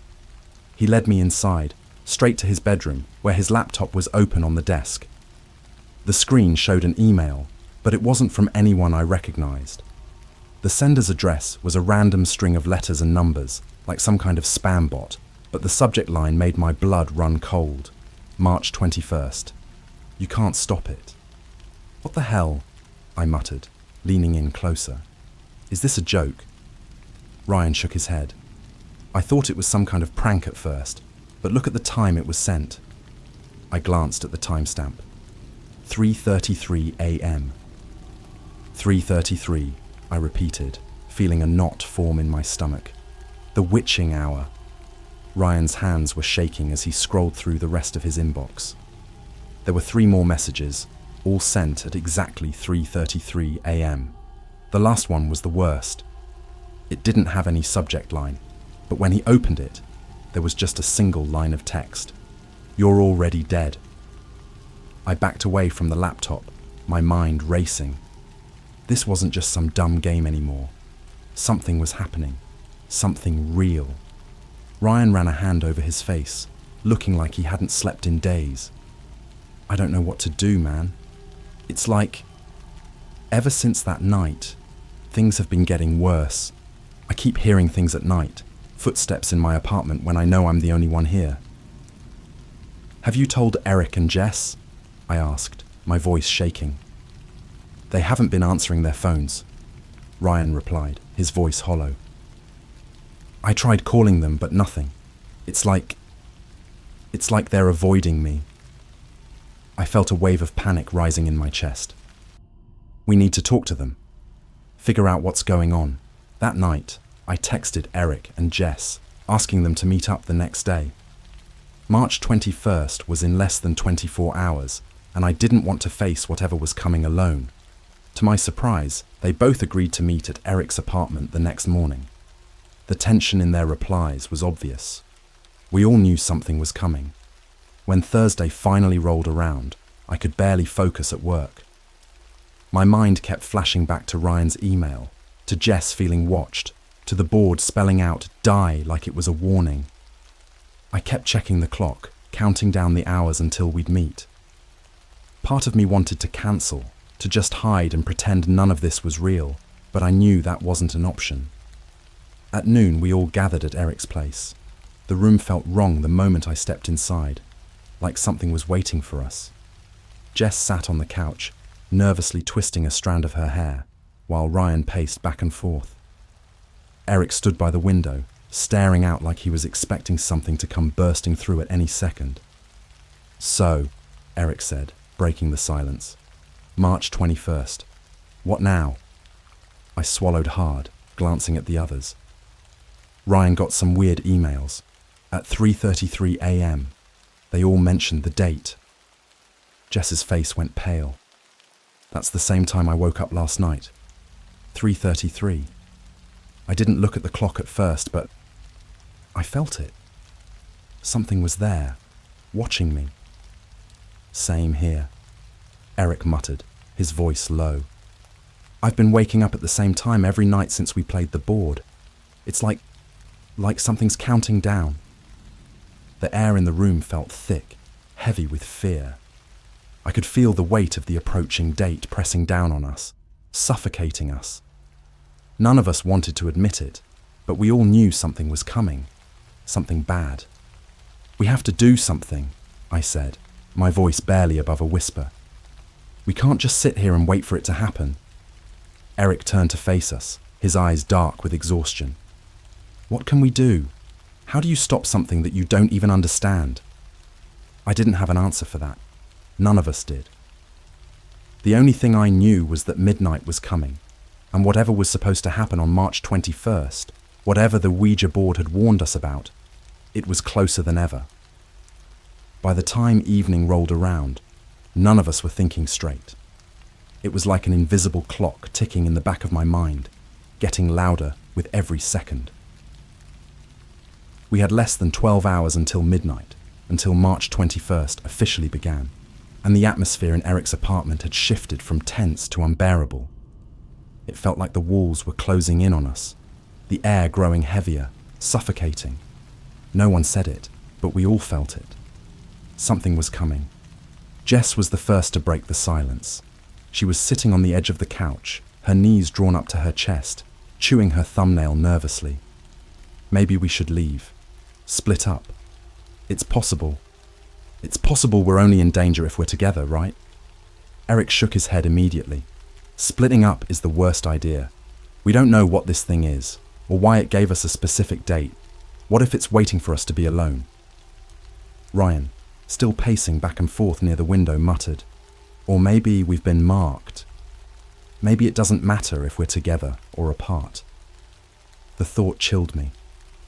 He led me inside, straight to his bedroom, where his laptop was open on the desk. The screen showed an email, but it wasn't from anyone I recognized. The sender's address was a random string of letters and numbers, like some kind of spam bot, but the subject line made my blood run cold. March 21st. You can't stop it. "What the hell?" I muttered, leaning in closer. "Is this a joke?" Ryan shook his head. "I thought it was some kind of prank at first, but look at the time it was sent." I glanced at the timestamp. 3:33 a.m. 3:33, I repeated, feeling a knot form in my stomach. The witching hour. Ryan's hands were shaking as he scrolled through the rest of his inbox. There were 3 more messages, all sent at exactly 3:33 a.m. The last one was the worst. It didn't have any subject line, but when he opened it, there was just a single line of text. "You're already dead." I backed away from the laptop, my mind racing. This wasn't just some dumb game anymore. Something was happening. Something real. Ryan ran a hand over his face, looking like he hadn't slept in days. "I don't know what to do, man. It's like, ever since that night, things have been getting worse. I keep hearing things at night, footsteps in my apartment when I know I'm the only one here." "Have you told Eric and Jess?" I asked, my voice shaking. "They haven't been answering their phones," Ryan replied, his voice hollow. "I tried calling them, but nothing. It's like..." It's like they're avoiding me. I felt a wave of panic rising in my chest. We need to talk to them. Figure out what's going on. That night, I texted Eric and Jess, asking them to meet up the next day. March 21st was in less than 24 hours, and I didn't want to face whatever was coming alone. To my surprise, they both agreed to meet at Eric's apartment the next morning. The tension in their replies was obvious. We all knew something was coming. When Thursday finally rolled around, I could barely focus at work. My mind kept flashing back to Ryan's email, to Jess feeling watched, to the board spelling out "die" like it was a warning. I kept checking the clock, counting down the hours until we'd meet. Part of me wanted to cancel, to just hide and pretend none of this was real, but I knew that wasn't an option. At noon, we all gathered at Eric's place. The room felt wrong the moment I stepped inside, like something was waiting for us. Jess sat on the couch, nervously twisting a strand of her hair, while Ryan paced back and forth. Eric stood by the window, staring out like he was expecting something to come bursting through at any second. "So," Eric said, breaking the silence. "March 21st. What now?" I swallowed hard, glancing at the others. Ryan got some weird emails. At 3:33 a.m., they all mentioned the date. Jess's face went pale. "That's the same time I woke up last night. 3:33. I didn't look at the clock at first, but I felt it. Something was there, watching me." "Same here," Eric muttered, his voice low. "I've been waking up at the same time every night since we played the board. It's like something's counting down." The air in the room felt thick, heavy with fear. I could feel the weight of the approaching date pressing down on us, suffocating us. None of us wanted to admit it, but we all knew something was coming, something bad. "We have to do something," I said, my voice barely above a whisper. "We can't just sit here and wait for it to happen." Eric turned to face us, his eyes dark with exhaustion. "What can we do? How do you stop something that you don't even understand?" I didn't have an answer for that. None of us did. The only thing I knew was that midnight was coming, and whatever was supposed to happen on March 21st, whatever the Ouija board had warned us about, it was closer than ever. By the time evening rolled around, none of us were thinking straight. It was like an invisible clock ticking in the back of my mind, getting louder with every second. We had less than 12 hours until midnight, until March 21st officially began, and the atmosphere in Eric's apartment had shifted from tense to unbearable. It felt like the walls were closing in on us, the air growing heavier, suffocating. No one said it, but we all felt it. Something was coming. Jess was the first to break the silence. She was sitting on the edge of the couch, her knees drawn up to her chest, chewing her thumbnail nervously. "Maybe we should leave. Split up. It's possible we're only in danger if we're together, right?" Eric shook his head immediately. "Splitting up is the worst idea. We don't know what this thing is, or why it gave us a specific date. What if it's waiting for us to be alone?" Ryan, still pacing back and forth near the window, muttered, "Or maybe we've been marked. Maybe it doesn't matter if we're together or apart." The thought chilled me.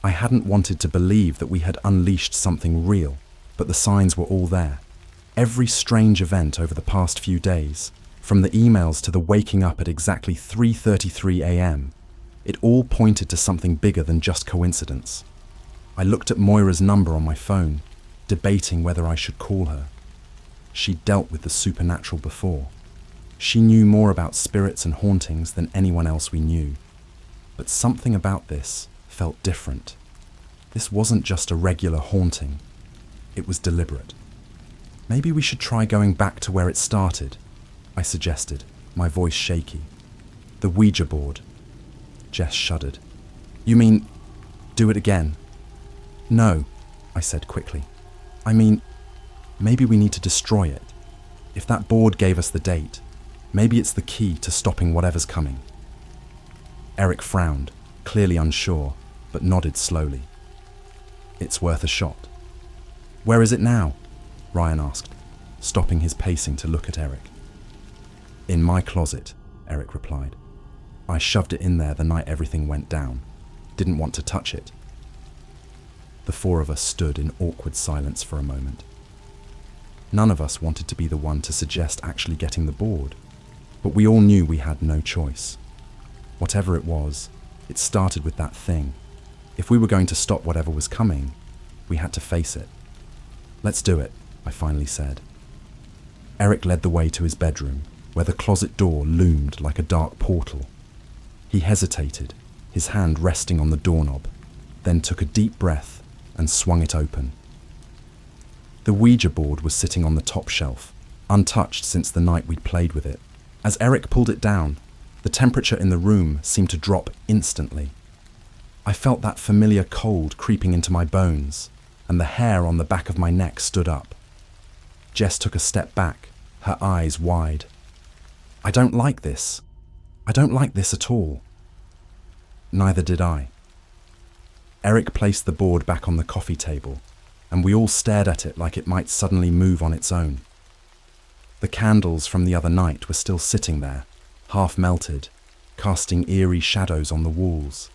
I hadn't wanted to believe that we had unleashed something real, but the signs were all there. Every strange event over the past few days, from the emails to the waking up at exactly 3:33 a.m., it all pointed to something bigger than just coincidence. I looked at Moira's number on my phone, debating whether I should call her. She'd dealt with the supernatural before. She knew more about spirits and hauntings than anyone else we knew. But something about this felt different. This wasn't just a regular haunting. It was deliberate. "Maybe we should try going back to where it started," I suggested, my voice shaky. "The Ouija board." Jess shuddered. "You mean, do it again?" "No," I said quickly. "I mean, maybe we need to destroy it. If that board gave us the date, maybe it's the key to stopping whatever's coming." Eric frowned, clearly unsure, but nodded slowly. "It's worth a shot." Where is it now? Ryan asked, stopping his pacing to look at Eric. In my closet, Eric replied. I shoved it in there the night everything went down. Didn't want to touch it. The four of us stood in awkward silence for a moment. None of us wanted to be the one to suggest actually getting the board, but we all knew we had no choice. Whatever it was, it started with that thing. If we were going to stop whatever was coming, we had to face it. Let's do it, I finally said. Eric led the way to his bedroom, where the closet door loomed like a dark portal. He hesitated, his hand resting on the doorknob, then took a deep breath and swung it open. The Ouija board was sitting on the top shelf, untouched since the night we'd played with it. As Eric pulled it down, the temperature in the room seemed to drop instantly. I felt that familiar cold creeping into my bones, and the hair on the back of my neck stood up. Jess took a step back, her eyes wide. I don't like this. I don't like this at all. Neither did I. Eric placed the board back on the coffee table, and we all stared at it like it might suddenly move on its own. The candles from the other night were still sitting there, half melted, casting eerie shadows on the walls.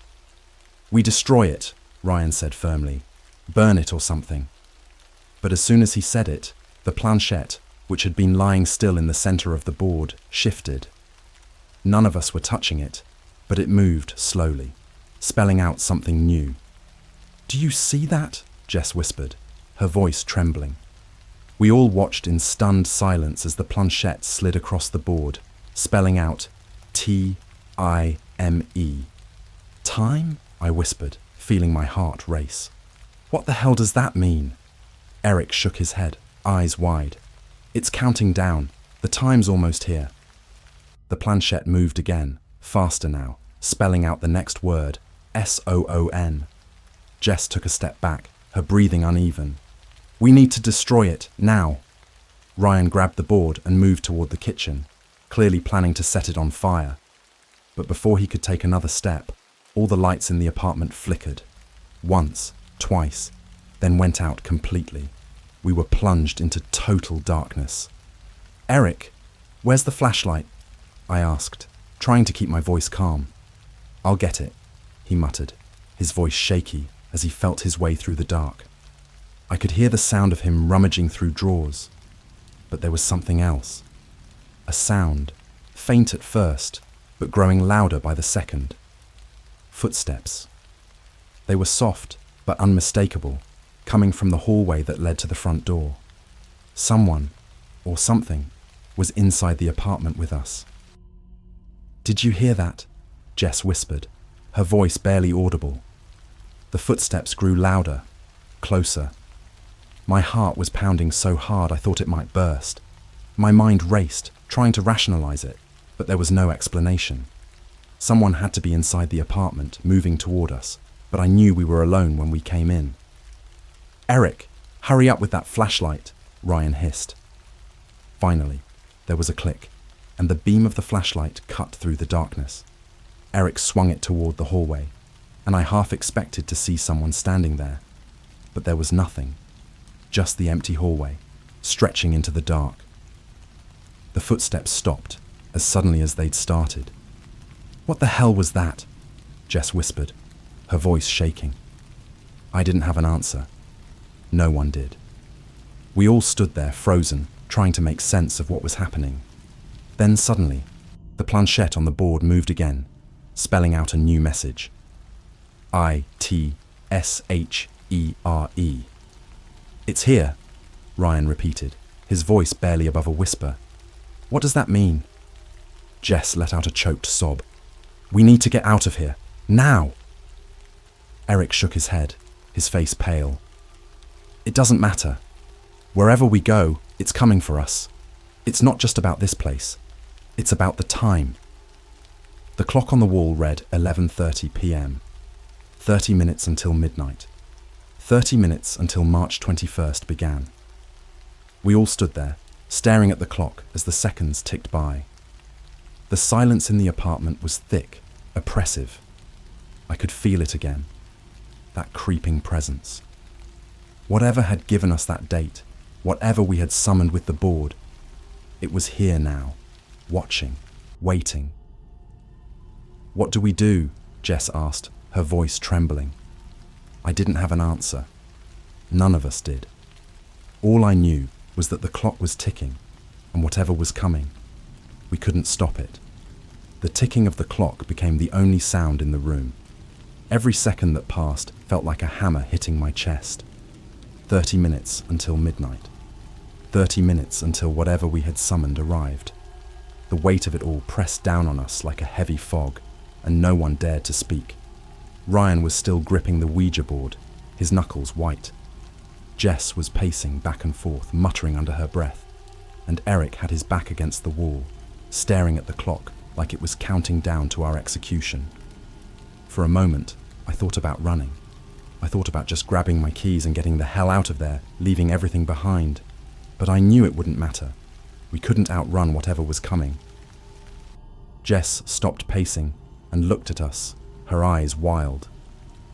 We destroy it, Ryan said firmly. Burn it or something. But as soon as he said it, the planchette, which had been lying still in the center of the board, shifted. None of us were touching it, but it moved slowly, spelling out something new. Do you see that? Jess whispered, her voice trembling. We all watched in stunned silence as the planchette slid across the board, spelling out Time. Time? I whispered, feeling my heart race. What the hell does that mean? Eric shook his head, eyes wide. It's counting down. The time's almost here. The planchette moved again, faster now, spelling out the next word, SOON. Jess took a step back, her breathing uneven. We need to destroy it, now. Ryan grabbed the board and moved toward the kitchen, clearly planning to set it on fire. But before he could take another step, all the lights in the apartment flickered. Once, twice, then went out completely. We were plunged into total darkness. Eric, where's the flashlight? I asked, trying to keep my voice calm. I'll get it, he muttered, his voice shaky as he felt his way through the dark. I could hear the sound of him rummaging through drawers, but there was something else. A sound, faint at first, but growing louder by the second. Footsteps. They were soft, but unmistakable, coming from the hallway that led to the front door. Someone, or something, was inside the apartment with us. Did you hear that? Jess whispered, her voice barely audible. The footsteps grew louder, closer. My heart was pounding so hard I thought it might burst. My mind raced, trying to rationalize it, but there was no explanation. Someone had to be inside the apartment, moving toward us, but I knew we were alone when we came in. Eric, hurry up with that flashlight, Ryan hissed. Finally, there was a click, and the beam of the flashlight cut through the darkness. Eric swung it toward the hallway, and I half expected to see someone standing there. But there was nothing, just the empty hallway, stretching into the dark. The footsteps stopped, as suddenly as they'd started. What the hell was that? Jess whispered, her voice shaking. I didn't have an answer. No one did. We all stood there, frozen, trying to make sense of what was happening. Then suddenly, the planchette on the board moved again, spelling out a new message. ITSHERE. It's here, Ryan repeated, his voice barely above a whisper. What does that mean? Jess let out a choked sob. We need to get out of here, now! Eric shook his head, his face pale. It doesn't matter. Wherever we go, it's coming for us. It's not just about this place. It's about the time. The clock on the wall read 11:30 p.m. 30 minutes until midnight. 30 minutes until March 21st began. We all stood there, staring at the clock as the seconds ticked by. The silence in the apartment was thick, oppressive. I could feel it again. That creeping presence. Whatever had given us that date, whatever we had summoned with the board, it was here now, watching, waiting. "What do we do?" Jess asked, her voice trembling. I didn't have an answer. None of us did. All I knew was that the clock was ticking, and whatever was coming, we couldn't stop it. The ticking of the clock became the only sound in the room. Every second that passed felt like a hammer hitting my chest. 30 minutes until midnight. 30 minutes until whatever we had summoned arrived. The weight of it all pressed down on us like a heavy fog, and no one dared to speak. Ryan was still gripping the Ouija board, his knuckles white. Jess was pacing back and forth, muttering under her breath, and Eric had his back against the wall, staring at the clock like it was counting down to our execution. For a moment, I thought about running. I thought about just grabbing my keys and getting the hell out of there, leaving everything behind. But I knew it wouldn't matter. We couldn't outrun whatever was coming. Jess stopped pacing and looked at us, her eyes wild.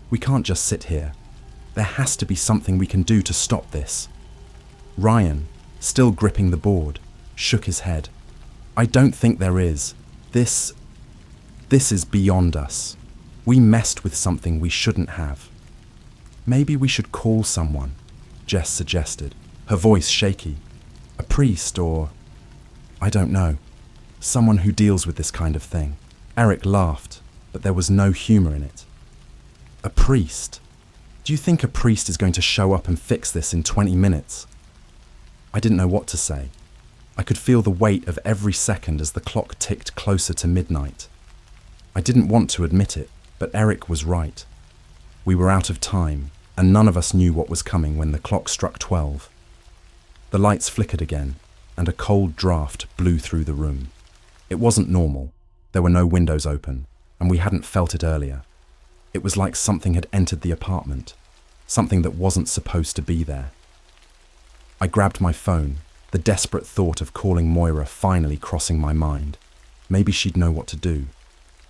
"We can't just sit here. There has to be something we can do to stop this." Ryan, still gripping the board, shook his head. "I don't think there is. This is beyond us. We messed with something we shouldn't have." "Maybe we should call someone," Jess suggested, her voice shaky. "A priest or, I don't know, someone who deals with this kind of thing." Eric laughed, but there was no humor in it. "A priest? Do you think a priest is going to show up and fix this in 20 minutes? I didn't know what to say. I could feel the weight of every second as the clock ticked closer to midnight. I didn't want to admit it, but Eric was right. We were out of time, and none of us knew what was coming when the clock struck 12. The lights flickered again, and a cold draft blew through the room. It wasn't normal. There were no windows open, and we hadn't felt it earlier. It was like something had entered the apartment, something that wasn't supposed to be there. I grabbed my phone, the desperate thought of calling Moira finally crossing my mind. Maybe she'd know what to do.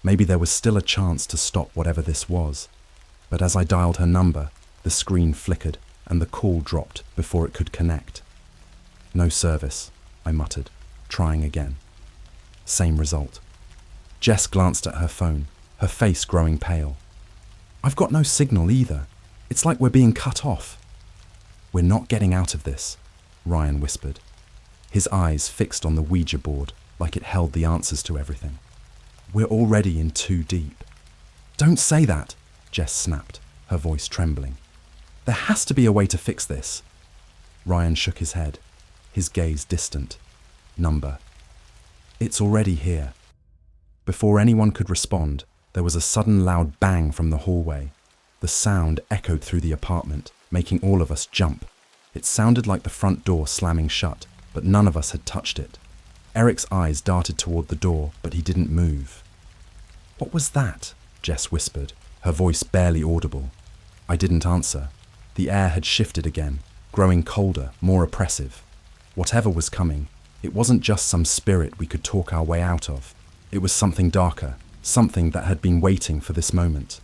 Maybe there was still a chance to stop whatever this was. But as I dialed her number, the screen flickered and the call dropped before it could connect. "No service," I muttered, trying again. Same result. Jess glanced at her phone, her face growing pale. "I've got no signal either. It's like we're being cut off." "We're not getting out of this," Ryan whispered, his eyes fixed on the Ouija board like it held the answers to everything. "We're already in too deep." "Don't say that," Jess snapped, her voice trembling. "There has to be a way to fix this." Ryan shook his head, his gaze distant. "Number. It's already here." Before anyone could respond, there was a sudden loud bang from the hallway. The sound echoed through the apartment, making all of us jump. It sounded like the front door slamming shut, but none of us had touched it. Eric's eyes darted toward the door, but he didn't move. "What was that?" Jess whispered, her voice barely audible. I didn't answer. The air had shifted again, growing colder, more oppressive. Whatever was coming, it wasn't just some spirit we could talk our way out of. It was something darker, something that had been waiting for this moment.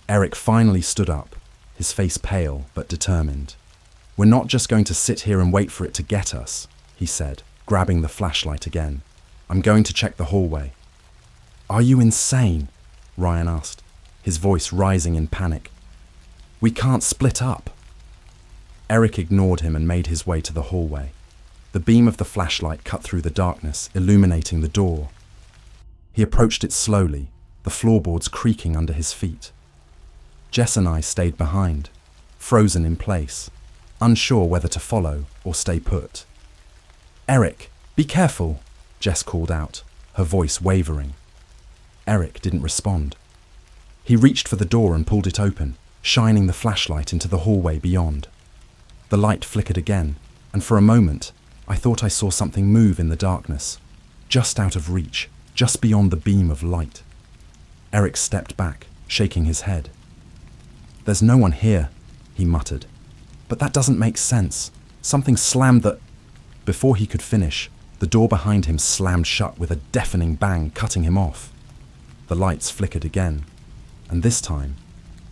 Eric finally stood up, his face pale but determined. "We're not just going to sit here and wait for it to get us," he said, grabbing the flashlight again. "I'm going to check the hallway." "Are you insane?" Ryan asked, his voice rising in panic. "We can't split up." Eric ignored him and made his way to the hallway. The beam of the flashlight cut through the darkness, illuminating the door. He approached it slowly, the floorboards creaking under his feet. Jess and I stayed behind, frozen in place, unsure whether to follow or stay put. "Eric, be careful," Jess called out, her voice wavering. Eric didn't respond. He reached for the door and pulled it open, shining the flashlight into the hallway beyond. The light flickered again, and for a moment, I thought I saw something move in the darkness, just out of reach, just beyond the beam of light. Eric stepped back, shaking his head. "There's no one here," he muttered. "But that doesn't make sense. Something slammed the—" Before he could finish, the door behind him slammed shut with a deafening bang, cutting him off. The lights flickered again, and this time,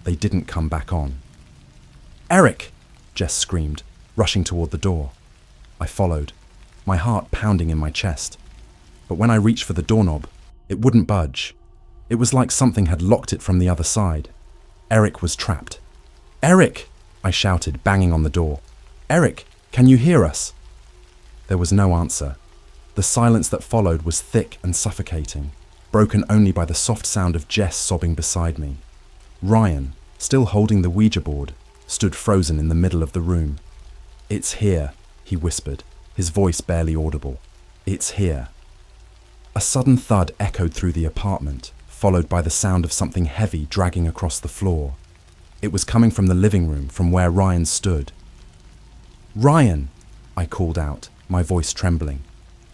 they didn't come back on. "Eric!" Jess screamed, rushing toward the door. I followed, my heart pounding in my chest. But when I reached for the doorknob, it wouldn't budge. It was like something had locked it from the other side. Eric was trapped. "Eric!" I shouted, banging on the door. "Eric, can you hear us?" There was no answer. The silence that followed was thick and suffocating, broken only by the soft sound of Jess sobbing beside me. Ryan, still holding the Ouija board, stood frozen in the middle of the room. "It's here," he whispered, his voice barely audible. "It's here." A sudden thud echoed through the apartment, followed by the sound of something heavy dragging across the floor. It was coming from the living room, from where Ryan stood. "Ryan!" I called out, my voice trembling.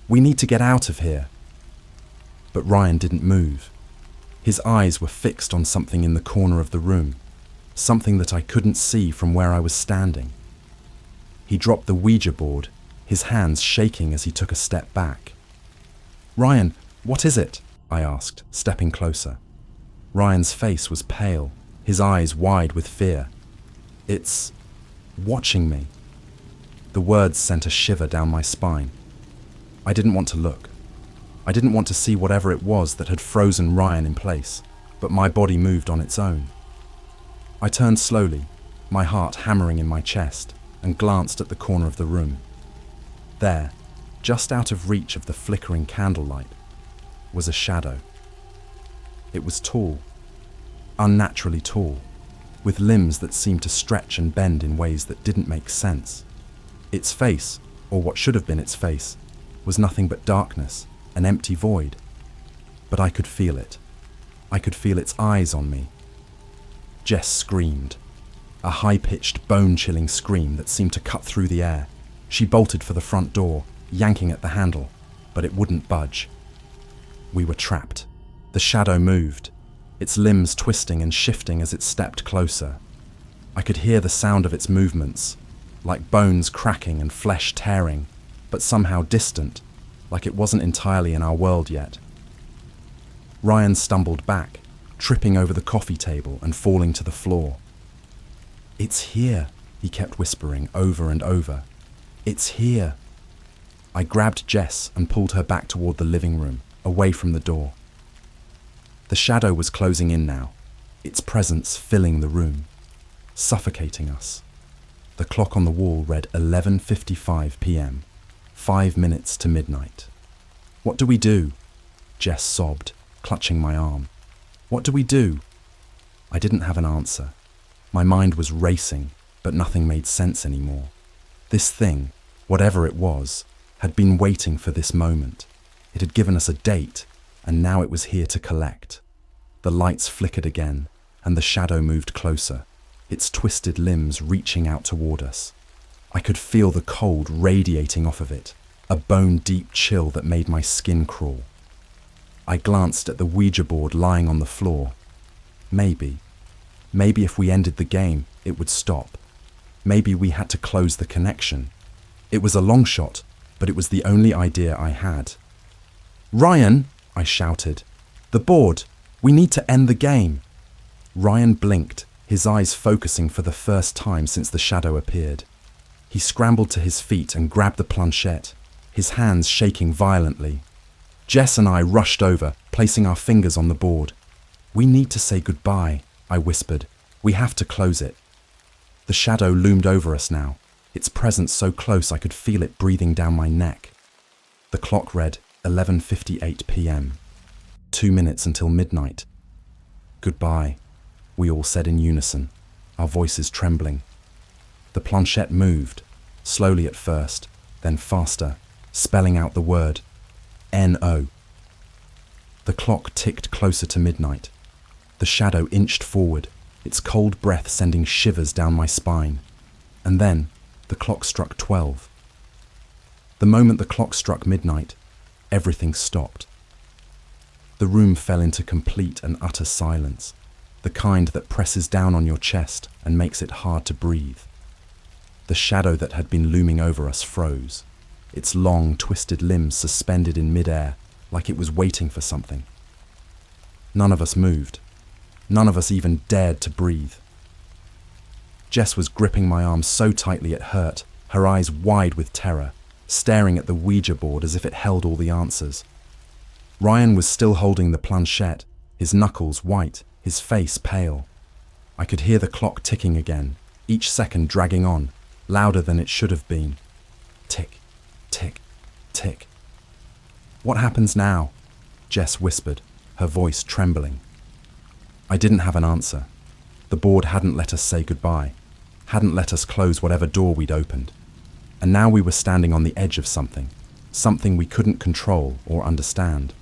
"We need to get out of here." But Ryan didn't move. His eyes were fixed on something in the corner of the room, something that I couldn't see from where I was standing. He dropped the Ouija board, his hands shaking as he took a step back. "Ryan, what is it?" I asked, stepping closer. Ryan's face was pale, his eyes wide with fear. "It's watching me." The words sent a shiver down my spine. I didn't want to look. I didn't want to see whatever it was that had frozen Ryan in place, but my body moved on its own. I turned slowly, my heart hammering in my chest, and glanced at the corner of the room. There, just out of reach of the flickering candlelight, was a shadow. It was tall, unnaturally tall, with limbs that seemed to stretch and bend in ways that didn't make sense. Its face, or what should have been its face, was nothing but darkness, an empty void. But I could feel it. I could feel its eyes on me. Jess screamed, a high-pitched, bone-chilling scream that seemed to cut through the air. She bolted for the front door, yanking at the handle, but it wouldn't budge. We were trapped. The shadow moved, its limbs twisting and shifting as it stepped closer. I could hear the sound of its movements, like bones cracking and flesh tearing, but somehow distant, like it wasn't entirely in our world yet. Ryan stumbled back, tripping over the coffee table and falling to the floor. "It's here," he kept whispering over and over. "It's here." I grabbed Jess and pulled her back toward the living room, away from the door. The shadow was closing in now, its presence filling the room, suffocating us. The clock on the wall read 11:55 p.m., 5 minutes to midnight. "What do we do?" Jess sobbed, clutching my arm. "What do we do?" I didn't have an answer. My mind was racing, but nothing made sense anymore. This thing, whatever it was, had been waiting for this moment. It had given us a date, and now it was here to collect. The lights flickered again, and the shadow moved closer, its twisted limbs reaching out toward us. I could feel the cold radiating off of it, a bone-deep chill that made my skin crawl. I glanced at the Ouija board lying on the floor. Maybe if we ended the game, it would stop. Maybe we had to close the connection. It was a long shot, but it was the only idea I had. "Ryan!" I shouted. "The board! We need to end the game!" Ryan blinked, his eyes focusing for the first time since the shadow appeared. He scrambled to his feet and grabbed the planchette, his hands shaking violently. Jess and I rushed over, placing our fingers on the board. "We need to say goodbye," I whispered. "We have to close it." The shadow loomed over us now, its presence so close I could feel it breathing down my neck. The clock read 11:58 p.m., 2 minutes until midnight. "Goodbye," we all said in unison, our voices trembling. The planchette moved, slowly at first, then faster, spelling out the word N-O. The clock ticked closer to midnight. The shadow inched forward, its cold breath sending shivers down my spine. And then, the clock struck 12. The moment the clock struck midnight, everything stopped. The room fell into complete and utter silence, the kind that presses down on your chest and makes it hard to breathe. The shadow that had been looming over us froze, its long, twisted limbs suspended in midair, like it was waiting for something. None of us moved. None of us even dared to breathe. Jess was gripping my arm so tightly it hurt, her eyes wide with terror, staring at the Ouija board as if it held all the answers. Ryan was still holding the planchette, his knuckles white, his face pale. I could hear the clock ticking again, each second dragging on, louder than it should have been. Tick, tick, tick. "What happens now?" Jess whispered, her voice trembling. I didn't have an answer. The board hadn't let us say goodbye, hadn't let us close whatever door we'd opened. And now we were standing on the edge of something we couldn't control or understand.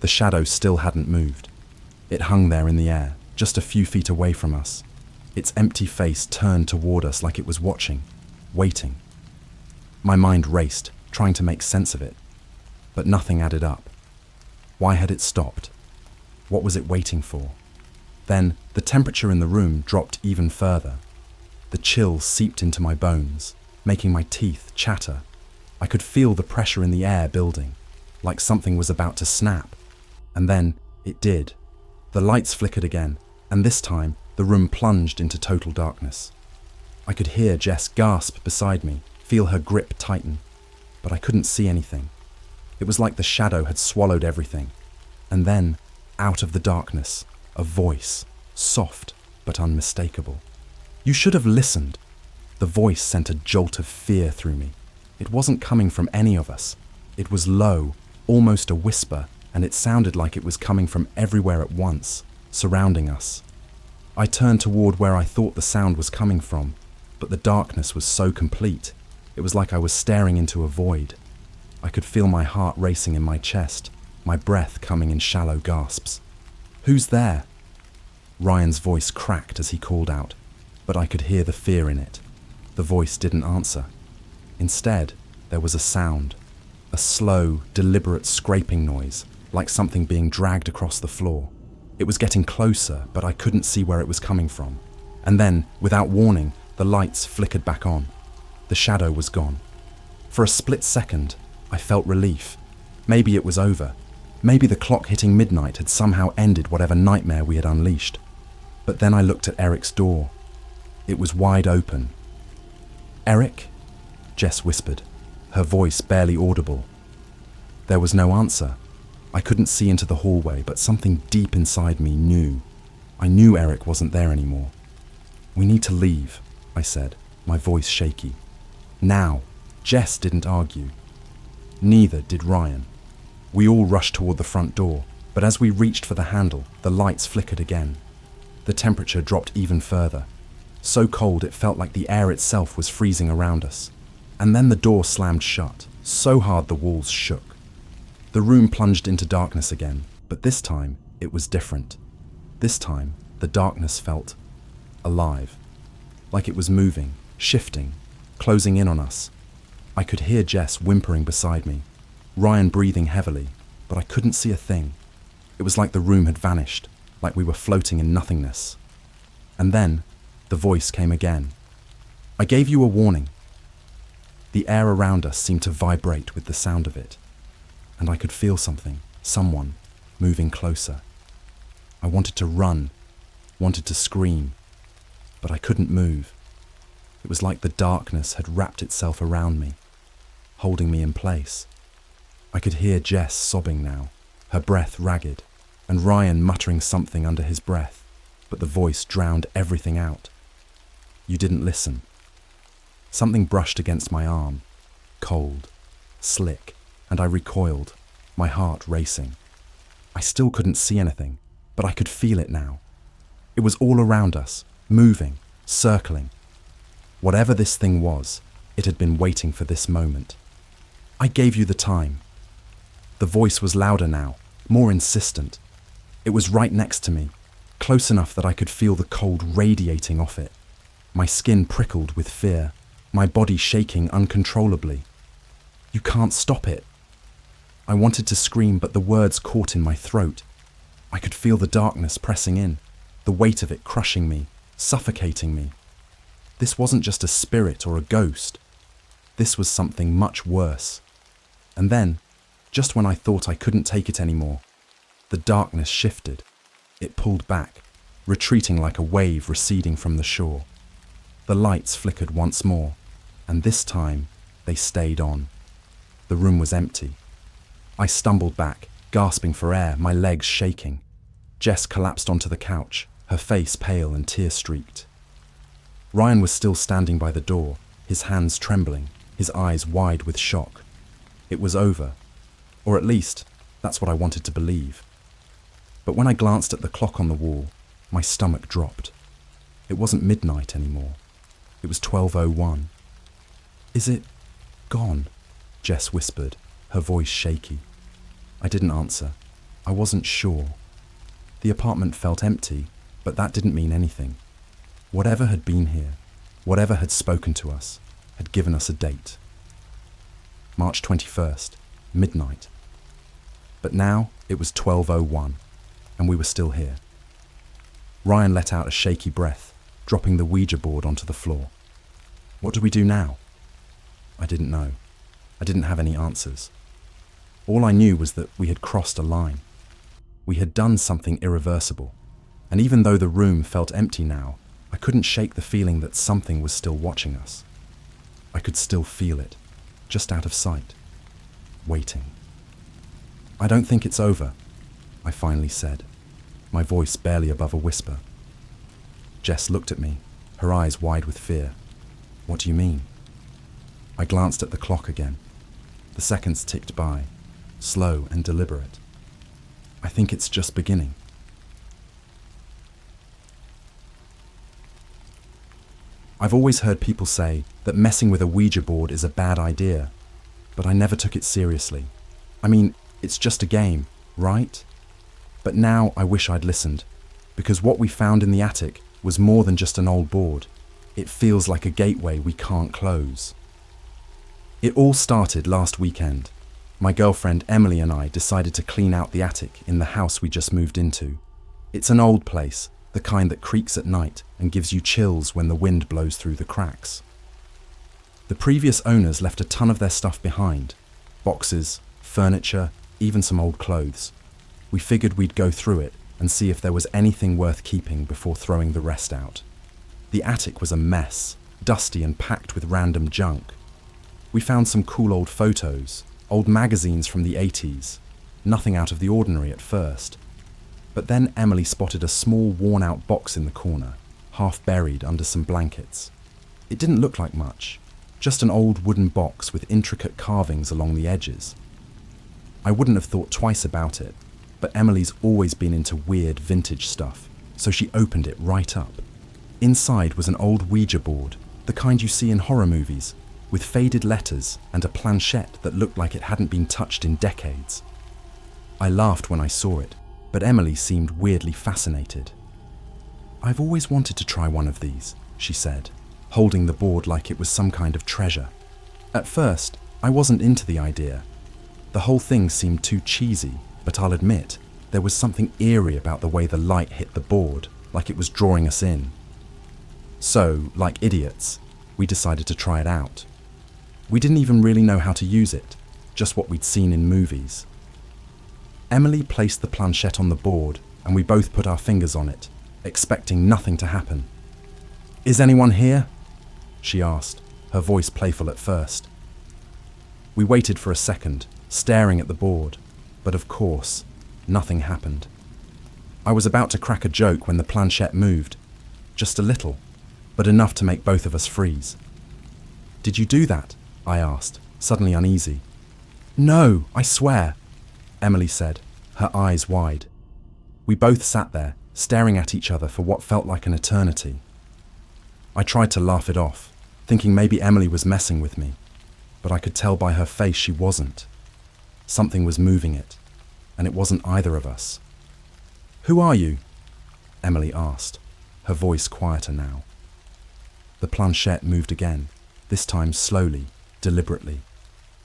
The shadow still hadn't moved. It hung there in the air, just a few feet away from us, its empty face turned toward us like it was watching, waiting. My mind raced, trying to make sense of it, but nothing added up. Why had it stopped? What was it waiting for? Then the temperature in the room dropped even further. The chill seeped into my bones, making my teeth chatter. I could feel the pressure in the air building, like something was about to snap. And then it did. The lights flickered again, and this time the room plunged into total darkness. I could hear Jess gasp beside me, feel her grip tighten, but I couldn't see anything. It was like the shadow had swallowed everything. And then, out of the darkness, a voice, soft but unmistakable. "You should have listened." The voice sent a jolt of fear through me. It wasn't coming from any of us. It was low, almost a whisper, and it sounded like it was coming from everywhere at once, surrounding us. I turned toward where I thought the sound was coming from, but the darkness was so complete. It was like I was staring into a void. I could feel my heart racing in my chest, my breath coming in shallow gasps. "Who's there?" Ryan's voice cracked as he called out, but I could hear the fear in it. The voice didn't answer. Instead, there was a sound, a slow, deliberate scraping noise, like something being dragged across the floor. It was getting closer, but I couldn't see where it was coming from. And then, without warning, the lights flickered back on. The shadow was gone. For a split second, I felt relief. Maybe it was over. Maybe the clock hitting midnight had somehow ended whatever nightmare we had unleashed. But then I looked at Eric's door. It was wide open. "Eric?" Jess whispered, her voice barely audible. There was no answer. I couldn't see into the hallway, but something deep inside me knew. I knew Eric wasn't there anymore. "We need to leave," I said, my voice shaky. Now. Jess didn't argue. Neither did Ryan. We all rushed toward the front door, but as we reached for the handle, the lights flickered again. The temperature dropped even further. So cold it felt like the air itself was freezing around us. And then the door slammed shut, so hard the walls shook. The room plunged into darkness again, but this time it was different. This time the darkness felt alive, like it was moving, shifting, closing in on us. I could hear Jess whimpering beside me, Ryan breathing heavily, but I couldn't see a thing. It was like the room had vanished, like we were floating in nothingness. And then the voice came again. "I gave you a warning." The air around us seemed to vibrate with the sound of it, and I could feel something, someone, moving closer. I wanted to run, wanted to scream, but I couldn't move. It was like the darkness had wrapped itself around me, holding me in place. I could hear Jess sobbing now, her breath ragged, and Ryan muttering something under his breath, but the voice drowned everything out. "You didn't listen." Something brushed against my arm, cold, slick, and I recoiled, my heart racing. I still couldn't see anything, but I could feel it now. It was all around us, moving, circling. Whatever this thing was, it had been waiting for this moment. "I gave you the time." The voice was louder now, more insistent. It was right next to me, close enough that I could feel the cold radiating off it. My skin prickled with fear, my body shaking uncontrollably. "You can't stop it." I wanted to scream, but the words caught in my throat. I could feel the darkness pressing in, the weight of it crushing me, suffocating me. This wasn't just a spirit or a ghost. This was something much worse. And then, just when I thought I couldn't take it anymore, the darkness shifted. It pulled back, retreating like a wave receding from the shore. The lights flickered once more, and this time they stayed on. The room was empty. I stumbled back, gasping for air, my legs shaking. Jess collapsed onto the couch, her face pale and tear-streaked. Ryan was still standing by the door, his hands trembling, his eyes wide with shock. It was over, or at least, that's what I wanted to believe. But when I glanced at the clock on the wall, my stomach dropped. It wasn't midnight anymore. It was 12:01. "Is it gone?" Jess whispered, her voice shaky. I didn't answer. I wasn't sure. The apartment felt empty, but that didn't mean anything. Whatever had been here, whatever had spoken to us, had given us a date. March 21st, midnight. But now it was 12:01, and we were still here. Ryan let out a shaky breath, dropping the Ouija board onto the floor. What do we do now? I didn't know. I didn't have any answers. All I knew was that we had crossed a line. We had done something irreversible, and even though the room felt empty now, I couldn't shake the feeling that something was still watching us. I could still feel it, just out of sight, waiting. "I don't think it's over," I finally said, my voice barely above a whisper. Jess looked at me, her eyes wide with fear. "What do you mean?" I glanced at the clock again. The seconds ticked by, slow and deliberate. "I think it's just beginning." I've always heard people say that messing with a Ouija board is a bad idea, but I never took it seriously. I mean, it's just a game, right? But now I wish I'd listened, because what we found in the attic was more than just an old board. It feels like a gateway we can't close. It all started last weekend. My girlfriend Emily and I decided to clean out the attic in the house we just moved into. It's an old place, the kind that creaks at night and gives you chills when the wind blows through the cracks. The previous owners left a ton of their stuff behind: boxes, furniture, even some old clothes. We figured we'd go through it and see if there was anything worth keeping before throwing the rest out. The attic was a mess, dusty and packed with random junk. We found some cool old photos, old magazines from the 80s, nothing out of the ordinary at first. But then Emily spotted a small worn-out box in the corner, half buried under some blankets. It didn't look like much, just an old wooden box with intricate carvings along the edges. I wouldn't have thought twice about it, but Emily's always been into weird vintage stuff, so she opened it right up. Inside was an old Ouija board, the kind you see in horror movies, with faded letters and a planchette that looked like it hadn't been touched in decades. I laughed when I saw it, but Emily seemed weirdly fascinated. "I've always wanted to try one of these," she said, holding the board like it was some kind of treasure. At first, I wasn't into the idea. The whole thing seemed too cheesy, but I'll admit, there was something eerie about the way the light hit the board, like it was drawing us in. So, like idiots, we decided to try it out. We didn't even really know how to use it, just what we'd seen in movies. Emily placed the planchette on the board, and we both put our fingers on it, expecting nothing to happen. "Is anyone here?" she asked, her voice playful at first. We waited for a second, staring at the board, but of course, nothing happened. I was about to crack a joke when the planchette moved, just a little, but enough to make both of us freeze. "Did you do that?" I asked, suddenly uneasy. "No, I swear," Emily said, her eyes wide. We both sat there, staring at each other for what felt like an eternity. I tried to laugh it off, thinking maybe Emily was messing with me, but I could tell by her face she wasn't. Something was moving it, and it wasn't either of us. "Who are you?" Emily asked, her voice quieter now. The planchette moved again, this time slowly, deliberately.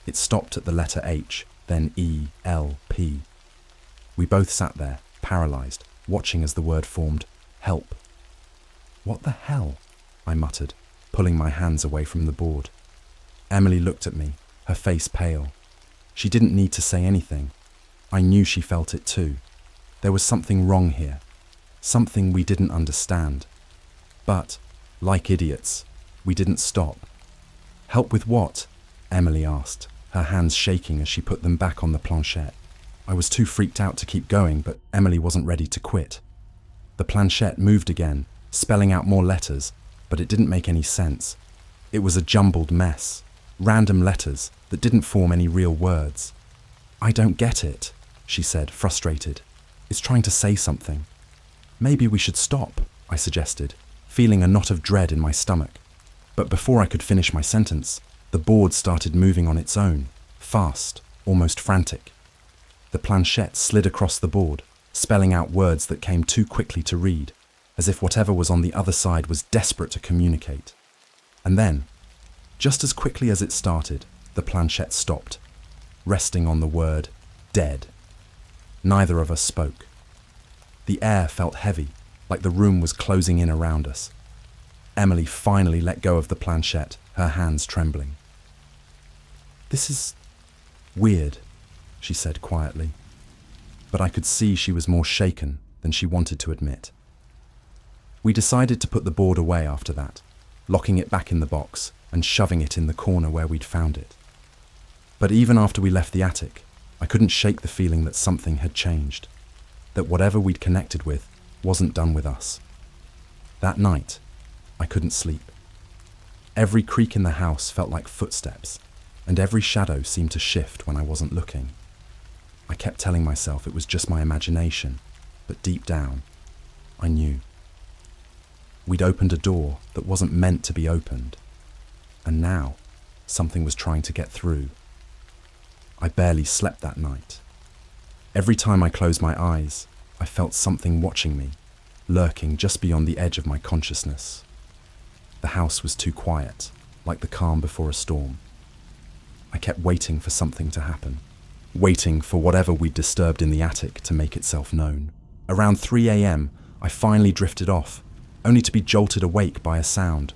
It stopped at the letter H, then E, L, P. We both sat there, paralyzed, watching as the word formed, "Help." "What the hell?" I muttered, pulling my hands away from the board. Emily looked at me, her face pale. She didn't need to say anything. I knew she felt it too. There was something wrong here, something we didn't understand. But, like idiots, We didn't stop. Help with what? Emily asked, her hands shaking as she put them back on the planchette. I was too freaked out to keep going, but Emily wasn't ready to quit. The planchette moved again, spelling out more letters, but it didn't make any sense. It was a jumbled mess, random letters that didn't form any real words. I don't get it, she said, frustrated. It's trying to say something. Maybe we should stop, I suggested, feeling a knot of dread in my stomach. But before I could finish my sentence, the board started moving on its own, fast, almost frantic. The planchette slid across the board, spelling out words that came too quickly to read, as if whatever was on the other side was desperate to communicate. And then, just as quickly as it started, the planchette stopped, resting on the word dead. Neither of us spoke. The air felt heavy, like the room was closing in around us. Emily finally let go of the planchette, her hands trembling. This is weird, she said quietly, but I could see she was more shaken than she wanted to admit. We decided to put the board away after that, locking it back in the box and shoving it in the corner where we'd found it. But even after we left the attic, I couldn't shake the feeling that something had changed, that whatever we'd connected with wasn't done with us. That night, I couldn't sleep. Every creak in the house felt like footsteps, and every shadow seemed to shift when I wasn't looking. I kept telling myself it was just my imagination, but deep down, I knew. We'd opened a door that wasn't meant to be opened, and now something was trying to get through. I barely slept that night. Every time I closed my eyes, I felt something watching me, lurking just beyond the edge of my consciousness. The house was too quiet, like the calm before a storm. I kept waiting for something to happen, waiting for whatever we'd disturbed in the attic to make itself known. Around 3 a.m., I finally drifted off, only to be jolted awake by a sound.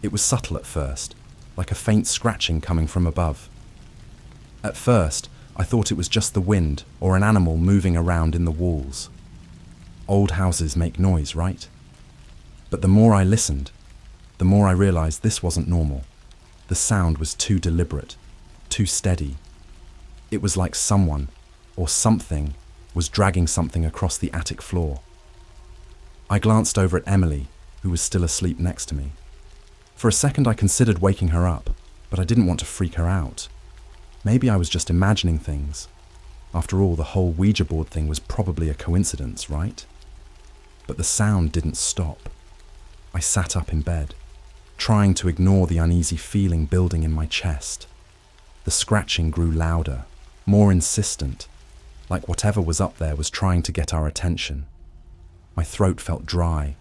It was subtle at first, like a faint scratching coming from above. At first, I thought it was just the wind or an animal moving around in the walls. Old houses make noise, right? But the more I listened, the more I realized this wasn't normal. The sound was too deliberate, too steady. It was like someone, or something, was dragging something across the attic floor. I glanced over at Emily, who was still asleep next to me. For a second I considered waking her up, but I didn't want to freak her out. Maybe I was just imagining things. After all, the whole Ouija board thing was probably a coincidence, right? But the sound didn't stop. I sat up in bed, trying to ignore the uneasy feeling building in my chest. The scratching grew louder, more insistent, like whatever was up there was trying to get our attention. My throat felt dry,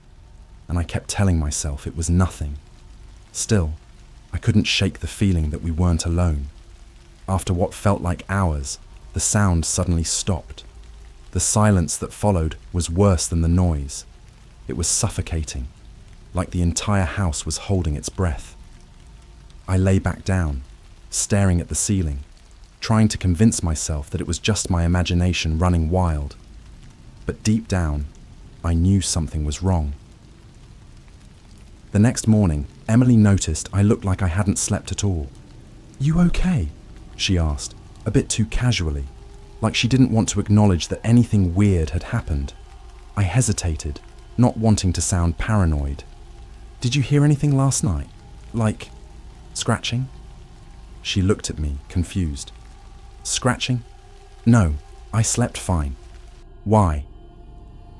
and I kept telling myself it was nothing. Still, I couldn't shake the feeling that we weren't alone. After what felt like hours, the sound suddenly stopped. The silence that followed was worse than the noise. It was suffocating, like the entire house was holding its breath. I lay back down, staring at the ceiling, trying to convince myself that it was just my imagination running wild. But deep down, I knew something was wrong. The next morning, Emily noticed I looked like I hadn't slept at all. "You okay?" she asked, a bit too casually, like she didn't want to acknowledge that anything weird had happened. I hesitated, not wanting to sound paranoid. "Did you hear anything last night? Like scratching?" She looked at me, confused. "Scratching? No, I slept fine. Why?"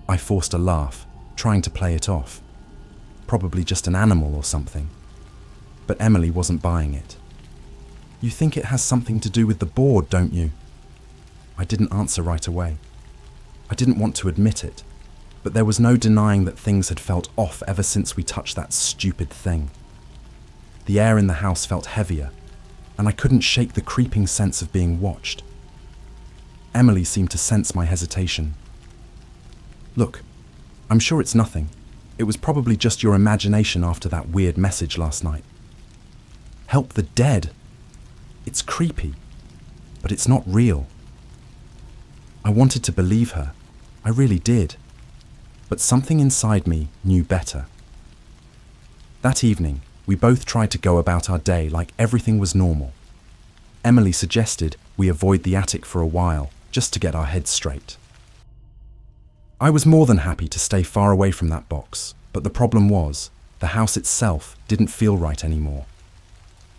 I forced a laugh, trying to play it off. Probably just an animal or something. But Emily wasn't buying it. "You think it has something to do with the board, don't you?" I didn't answer right away. I didn't want to admit it, but there was no denying that things had felt off ever since we touched that stupid thing. The air in the house felt heavier, and I couldn't shake the creeping sense of being watched. Emily seemed to sense my hesitation. "Look, I'm sure it's nothing. It was probably just your imagination after that weird message last night." "Help the dead? It's creepy, but it's not real." I wanted to believe her. I really did. But something inside me knew better. That evening, we both tried to go about our day like everything was normal. Emily suggested we avoid the attic for a while, just to get our heads straight. I was more than happy to stay far away from that box, but the problem was, the house itself didn't feel right anymore.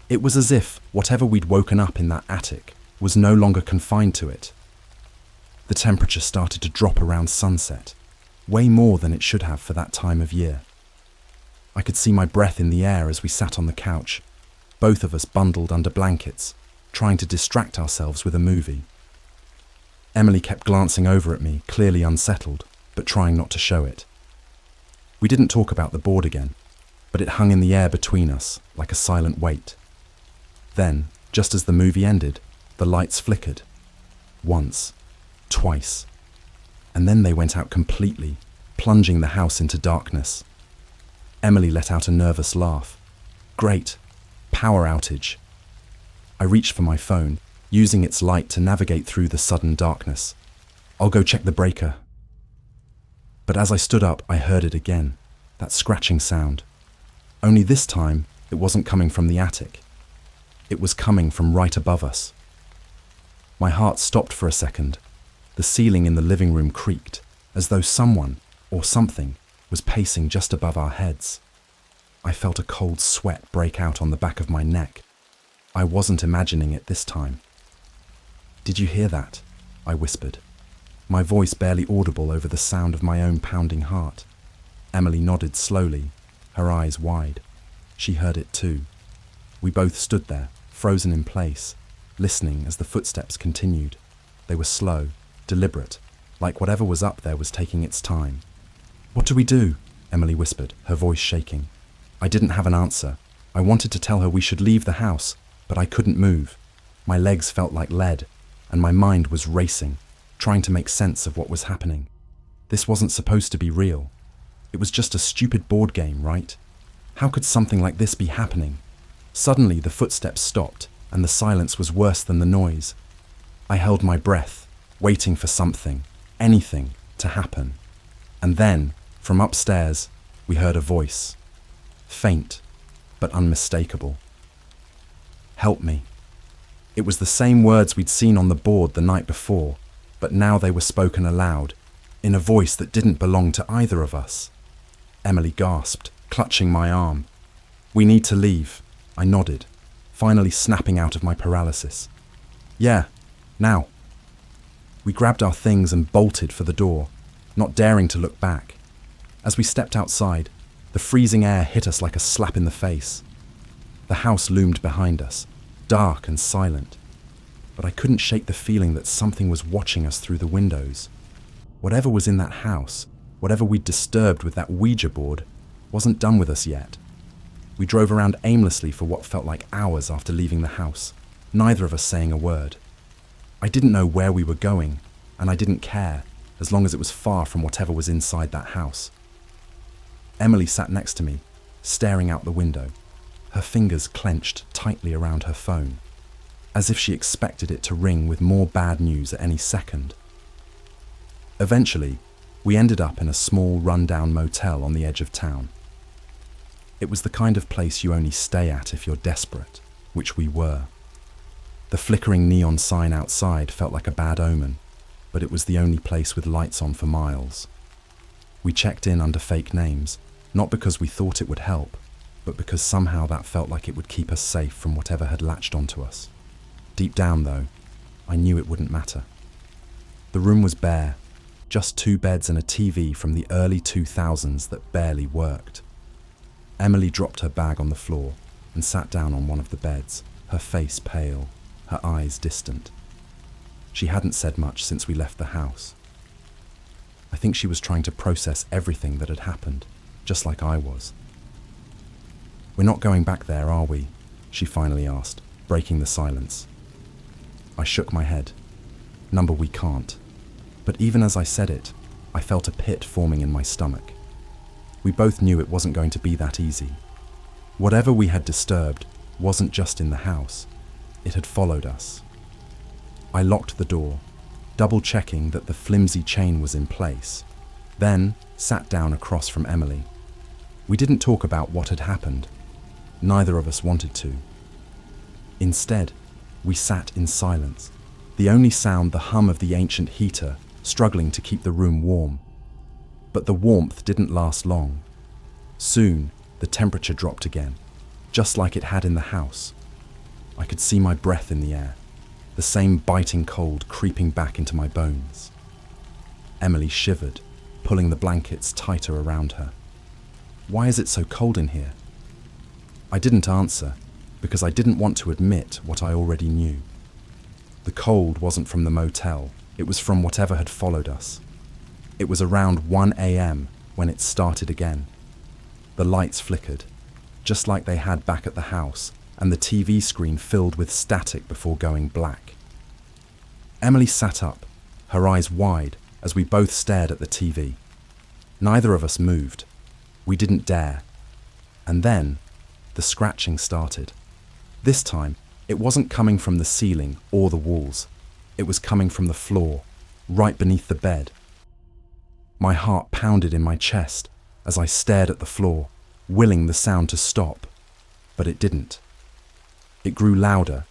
It was as if whatever we'd woken up in that attic was no longer confined to it. The temperature started to drop around sunset, way more than it should have for that time of year. I could see my breath in the air as we sat on the couch, both of us bundled under blankets, trying to distract ourselves with a movie. Emily kept glancing over at me, clearly unsettled, but trying not to show it. We didn't talk about the board again, but it hung in the air between us like a silent weight. Then, just as the movie ended, the lights flickered. Once, twice, and then they went out completely, plunging the house into darkness. Emily let out a nervous laugh. Great, power outage. I reached for my phone, using its light to navigate through the sudden darkness. I'll go check the breaker. But as I stood up, I heard it again, that scratching sound. Only this time, it wasn't coming from the attic. It was coming from right above us. My heart stopped for a second. The ceiling in the living room creaked, as though someone, or something, was pacing just above our heads. I felt a cold sweat break out on the back of my neck. I wasn't imagining it this time. "Did you hear that?" I whispered, my voice barely audible over the sound of my own pounding heart. Emily nodded slowly, her eyes wide. She heard it too. We both stood there, frozen in place, listening as the footsteps continued. They were slow, deliberate, like whatever was up there was taking its time. "What do we do?" Emily whispered, her voice shaking. I didn't have an answer. I wanted to tell her we should leave the house, but I couldn't move. My legs felt like lead, and my mind was racing, trying to make sense of what was happening. This wasn't supposed to be real. It was just a stupid board game, right? How could something like this be happening? Suddenly, the footsteps stopped, and the silence was worse than the noise. I held my breath, waiting for something, anything, to happen. And then, from upstairs, we heard a voice. Faint, but unmistakable. "Help me." It was the same words we'd seen on the board the night before, but now they were spoken aloud, in a voice that didn't belong to either of us. Emily gasped, clutching my arm. "We need to leave," I nodded, finally snapping out of my paralysis. "Yeah, now." We grabbed our things and bolted for the door, not daring to look back. As we stepped outside, the freezing air hit us like a slap in the face. The house loomed behind us, dark and silent, but I couldn't shake the feeling that something was watching us through the windows. Whatever was in that house, whatever we'd disturbed with that Ouija board, wasn't done with us yet. We drove around aimlessly for what felt like hours after leaving the house, neither of us saying a word. I didn't know where we were going, and I didn't care, as long as it was far from whatever was inside that house. Emily sat next to me, staring out the window, her fingers clenched tightly around her phone, as if she expected it to ring with more bad news at any second. Eventually, we ended up in a small, run-down motel on the edge of town. It was the kind of place you only stay at if you're desperate, which we were. The flickering neon sign outside felt like a bad omen, but it was the only place with lights on for miles. We checked in under fake names, not because we thought it would help, but because somehow that felt like it would keep us safe from whatever had latched onto us. Deep down, though, I knew it wouldn't matter. The room was bare, just 2 beds and a TV from the early 2000s that barely worked. Emily dropped her bag on the floor and sat down on one of the beds, her face pale, her eyes distant. She hadn't said much since we left the house. I think she was trying to process everything that had happened, just like I was. "We're not going back there, are we?" she finally asked, breaking the silence. I shook my head. "Number, we can't." But even as I said it, I felt a pit forming in my stomach. We both knew it wasn't going to be that easy. Whatever we had disturbed wasn't just in the house. It had followed us. I locked the door, double-checking that the flimsy chain was in place, then sat down across from Emily. We didn't talk about what had happened. Neither of us wanted to. Instead, we sat in silence, the only sound the hum of the ancient heater struggling to keep the room warm. But the warmth didn't last long. Soon, the temperature dropped again, just like it had in the house. I could see my breath in the air, the same biting cold creeping back into my bones. Emily shivered, pulling the blankets tighter around her. "Why is it so cold in here?" I didn't answer, because I didn't want to admit what I already knew. The cold wasn't from the motel, it was from whatever had followed us. It was around 1 a.m. when it started again. The lights flickered, just like they had back at the house, and the TV screen filled with static before going black. Emily sat up, her eyes wide, as we both stared at the TV. Neither of us moved. We didn't dare. And then, the scratching started. This time, it wasn't coming from the ceiling or the walls. It was coming from the floor, right beneath the bed. My heart pounded in my chest as I stared at the floor, willing the sound to stop. But it didn't. It grew louder,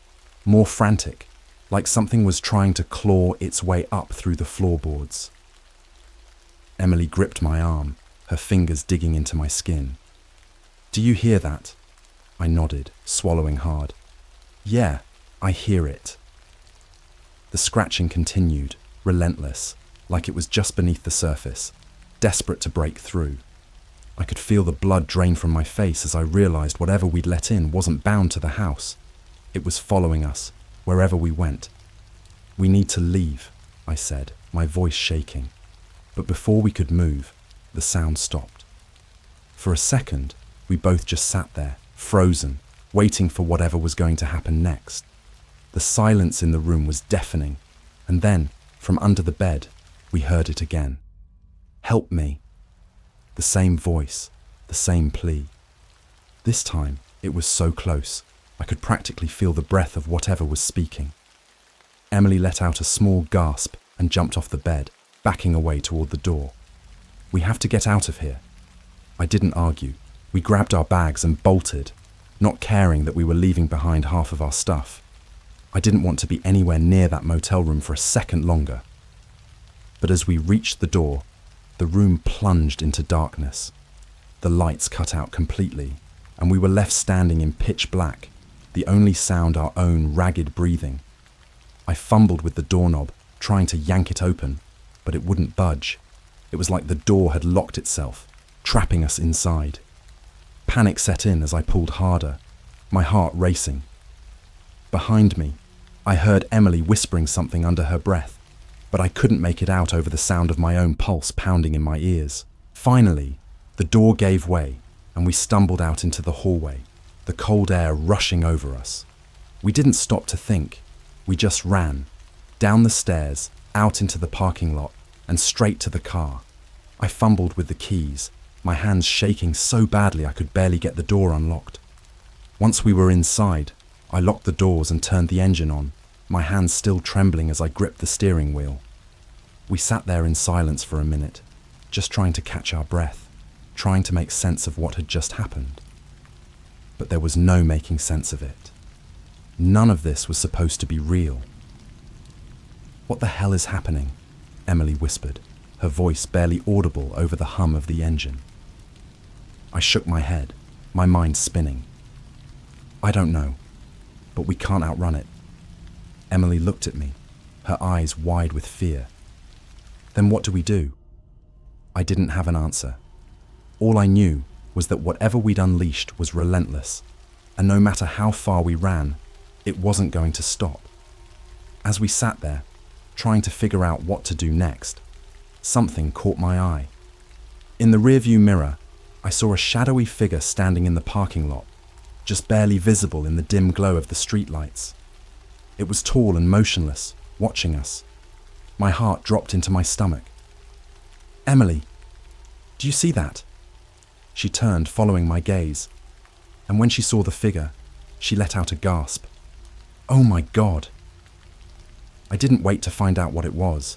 more frantic, like something was trying to claw its way up through the floorboards. Emily gripped my arm, her fingers digging into my skin. "Do you hear that?" I nodded, swallowing hard. "Yeah, I hear it." The scratching continued, relentless, like it was just beneath the surface, desperate to break through. I could feel the blood drain from my face as I realized whatever we'd let in wasn't bound to the house. It was following us, wherever we went. "We need to leave," I said, my voice shaking. But before we could move, the sound stopped. For a second, we both just sat there, frozen, waiting for whatever was going to happen next. The silence in the room was deafening, and then, from under the bed, we heard it again. "Help me." The same voice, the same plea. This time, it was so close, I could practically feel the breath of whatever was speaking. Emily let out a small gasp and jumped off the bed, backing away toward the door. "We have to get out of here." I didn't argue. We grabbed our bags and bolted, not caring that we were leaving behind half of our stuff. I didn't want to be anywhere near that motel room for a second longer. But as we reached the door, the room plunged into darkness. The lights cut out completely, and we were left standing in pitch black, the only sound our own ragged breathing. I fumbled with the doorknob, trying to yank it open, but it wouldn't budge. It was like the door had locked itself, trapping us inside. Panic set in as I pulled harder, my heart racing. Behind me, I heard Emily whispering something under her breath, but I couldn't make it out over the sound of my own pulse pounding in my ears. Finally, the door gave way, and we stumbled out into the hallway, the cold air rushing over us. We didn't stop to think. We just ran, down the stairs, out into the parking lot, and straight to the car. I fumbled with the keys, my hands shaking so badly I could barely get the door unlocked. Once we were inside, I locked the doors and turned the engine on, my hands still trembling as I gripped the steering wheel. We sat there in silence for a minute, just trying to catch our breath, trying to make sense of what had just happened. But there was no making sense of it. None of this was supposed to be real. "What the hell is happening?" Emily whispered, her voice barely audible over the hum of the engine. I shook my head, my mind spinning. "I don't know, but we can't outrun it." Emily looked at me, her eyes wide with fear. "Then what do we do?" I didn't have an answer. All I knew was that whatever we'd unleashed was relentless, and no matter how far we ran, it wasn't going to stop. As we sat there, trying to figure out what to do next, something caught my eye. In the rearview mirror, I saw a shadowy figure standing in the parking lot, just barely visible in the dim glow of the streetlights. It was tall and motionless, watching us. My heart dropped into my stomach. "Emily, do you see that?" She turned, following my gaze, and when she saw the figure, she let out a gasp. "Oh my God!" I didn't wait to find out what it was.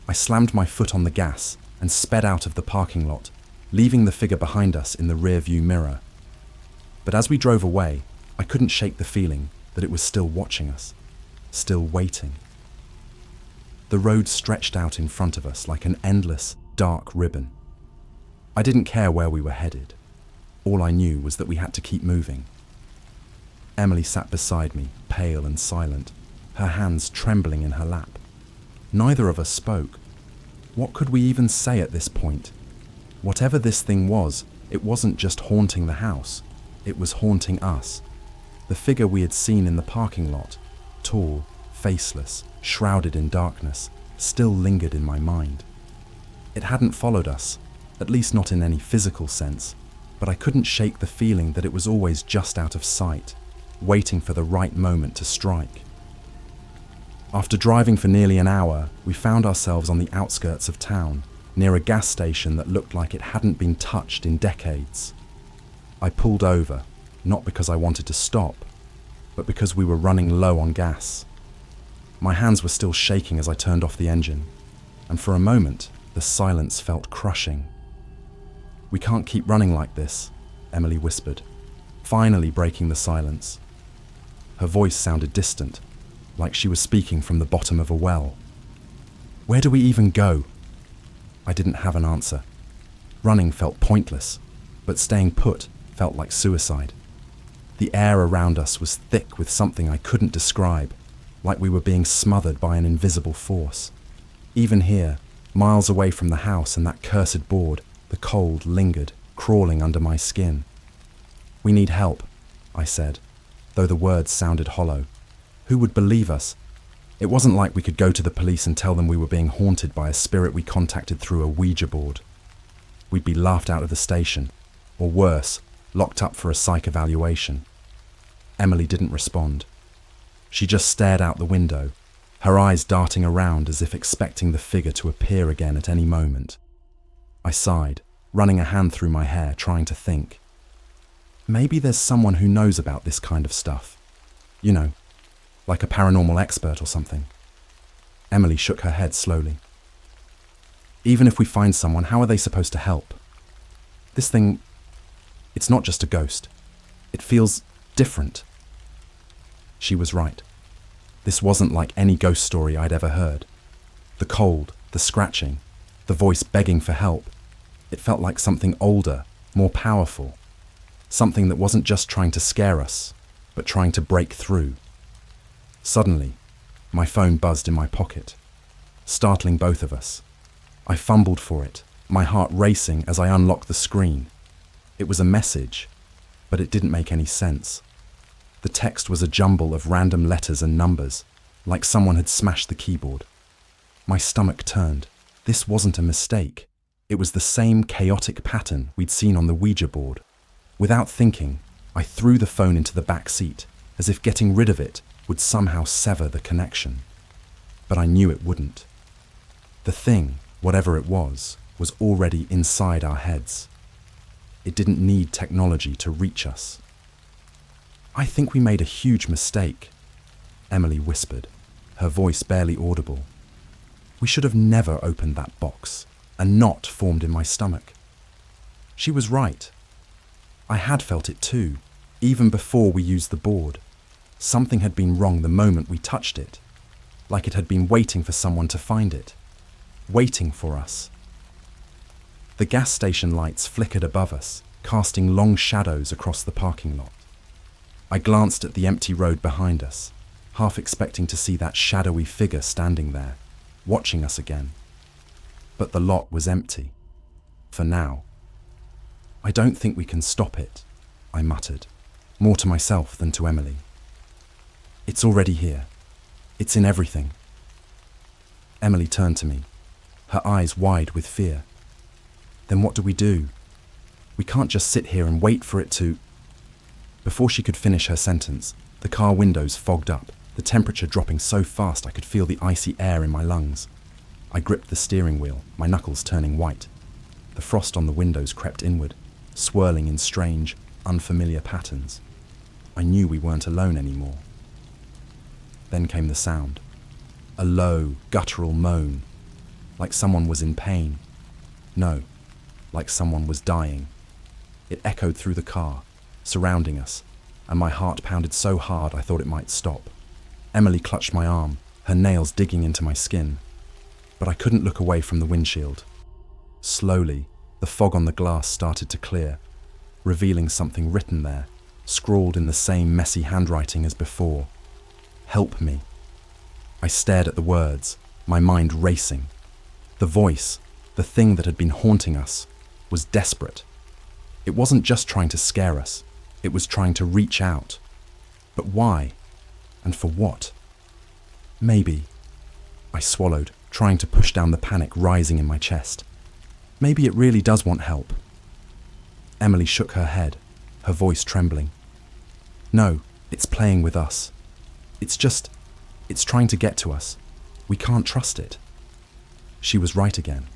I slammed my foot on the gas and sped out of the parking lot, leaving the figure behind us in the rear-view mirror. But as we drove away, I couldn't shake the feeling that it was still watching us, still waiting. The road stretched out in front of us like an endless, dark ribbon. I didn't care where we were headed. All I knew was that we had to keep moving. Emily sat beside me, pale and silent, her hands trembling in her lap. Neither of us spoke. What could we even say at this point? Whatever this thing was, it wasn't just haunting the house. It was haunting us. The figure we had seen in the parking lot, tall, faceless, shrouded in darkness, still lingered in my mind. It hadn't followed us, at least not in any physical sense, but I couldn't shake the feeling that it was always just out of sight, waiting for the right moment to strike. After driving for nearly an hour, we found ourselves on the outskirts of town, near a gas station that looked like it hadn't been touched in decades. I pulled over, not because I wanted to stop, but because we were running low on gas. My hands were still shaking as I turned off the engine, and for a moment, the silence felt crushing. "We can't keep running like this," Emily whispered, finally breaking the silence. Her voice sounded distant, like she was speaking from the bottom of a well. "Where do we even go?" I didn't have an answer. Running felt pointless, but staying put felt like suicide. The air around us was thick with something I couldn't describe, like we were being smothered by an invisible force. Even here, miles away from the house and that cursed board, the cold lingered, crawling under my skin. "We need help," I said, though the words sounded hollow. Who would believe us? It wasn't like we could go to the police and tell them we were being haunted by a spirit we contacted through a Ouija board. We'd be laughed out of the station, or worse, locked up for a psych evaluation. Emily didn't respond. She just stared out the window, her eyes darting around as if expecting the figure to appear again at any moment. I sighed, running a hand through my hair, trying to think. Maybe there's someone who knows about this kind of stuff. You know, like a paranormal expert or something. Emily shook her head slowly. "Even if we find someone, how are they supposed to help? This thing, it's not just a ghost. It feels different." She was right. This wasn't like any ghost story I'd ever heard. The cold, the scratching, the voice begging for help. It felt like something older, more powerful. Something that wasn't just trying to scare us, but trying to break through. Suddenly, my phone buzzed in my pocket, startling both of us. I fumbled for it, my heart racing as I unlocked the screen. It was a message, but it didn't make any sense. The text was a jumble of random letters and numbers, like someone had smashed the keyboard. My stomach turned. This wasn't a mistake. It was the same chaotic pattern we'd seen on the Ouija board. Without thinking, I threw the phone into the back seat, as if getting rid of it would somehow sever the connection. But I knew it wouldn't. The thing, whatever it was already inside our heads. It didn't need technology to reach us. "I think we made a huge mistake," Emily whispered, her voice barely audible. "We should have never opened that box. A knot formed in my stomach." She was right. I had felt it too, even before we used the board. Something had been wrong the moment we touched it, like it had been waiting for someone to find it, waiting for us. The gas station lights flickered above us, casting long shadows across the parking lot. I glanced at the empty road behind us, half expecting to see that shadowy figure standing there, watching us again. But the lot was empty. For now. "I don't think we can stop it," I muttered, more to myself than to Emily. "It's already here. It's in everything." Emily turned to me, her eyes wide with fear. "Then what do we do? We can't just sit here and wait for it to..." Before she could finish her sentence, the car windows fogged up, the temperature dropping so fast I could feel the icy air in my lungs. I gripped the steering wheel, my knuckles turning white. The frost on the windows crept inward, swirling in strange, unfamiliar patterns. I knew we weren't alone anymore. Then came the sound. A low, guttural moan, like someone was in pain. No, like someone was dying. It echoed through the car, surrounding us, and my heart pounded so hard I thought it might stop. Emily clutched my arm, her nails digging into my skin. But I couldn't look away from the windshield. Slowly, the fog on the glass started to clear, revealing something written there, scrawled in the same messy handwriting as before. "Help me." I stared at the words, my mind racing. The voice, the thing that had been haunting us, was desperate. It wasn't just trying to scare us, it was trying to reach out. But why? And for what? Maybe. I swallowed, trying to push down the panic rising in my chest. Maybe it really does want help. Emily shook her head, her voice trembling. "No, it's playing with us. It's trying to get to us. We can't trust it." She was right again.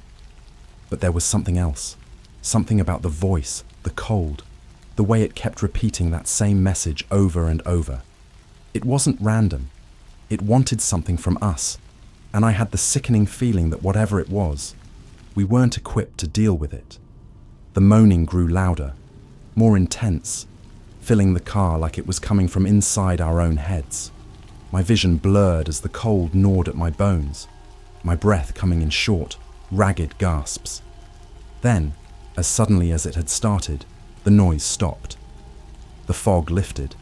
But there was something else. Something about the voice, the cold, the way it kept repeating that same message over and over. It wasn't random. It wanted something from us, and I had the sickening feeling that whatever it was, we weren't equipped to deal with it. The moaning grew louder, more intense, filling the car like it was coming from inside our own heads. My vision blurred as the cold gnawed at my bones, my breath coming in short, ragged gasps. Then, as suddenly as it had started, the noise stopped. The fog lifted.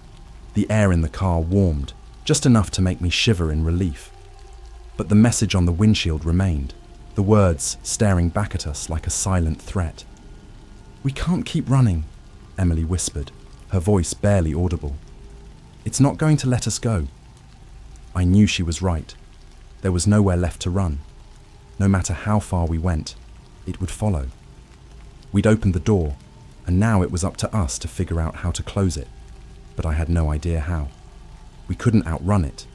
The air in the car warmed, just enough to make me shiver in relief. But the message on the windshield remained, the words staring back at us like a silent threat. "We can't keep running," Emily whispered, her voice barely audible. "It's not going to let us go." I knew she was right. There was nowhere left to run. No matter how far we went, it would follow. We'd opened the door, and now it was up to us to figure out how to close it. But I had no idea how. We couldn't outrun it.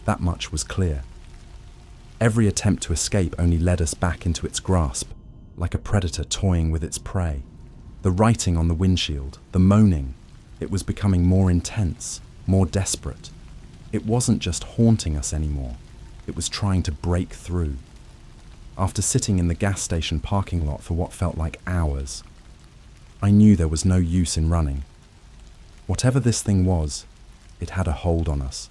That much was clear. Every attempt to escape only led us back into its grasp, like a predator toying with its prey. The writing on the windshield, the moaning, it was becoming more intense, more desperate. It wasn't just haunting us anymore. It was trying to break through. After sitting in the gas station parking lot for what felt like hours, I knew there was no use in running. Whatever this thing was, it had a hold on us.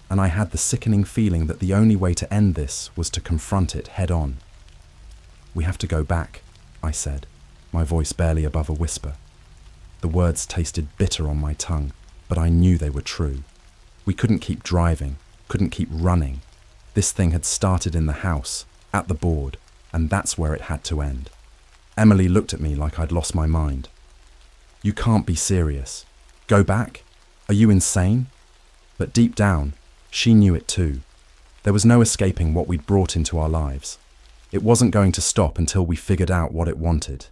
And I had the sickening feeling that the only way to end this was to confront it head on. "We have to go back," I said, my voice barely above a whisper. The words tasted bitter on my tongue, but I knew they were true. We couldn't keep driving, couldn't keep running. This thing had started in the house, at the board, and that's where it had to end. Emily looked at me like I'd lost my mind. "You can't be serious. Go back? Are you insane?" But deep down, she knew it too. There was no escaping what we'd brought into our lives. It wasn't going to stop until we figured out what it wanted.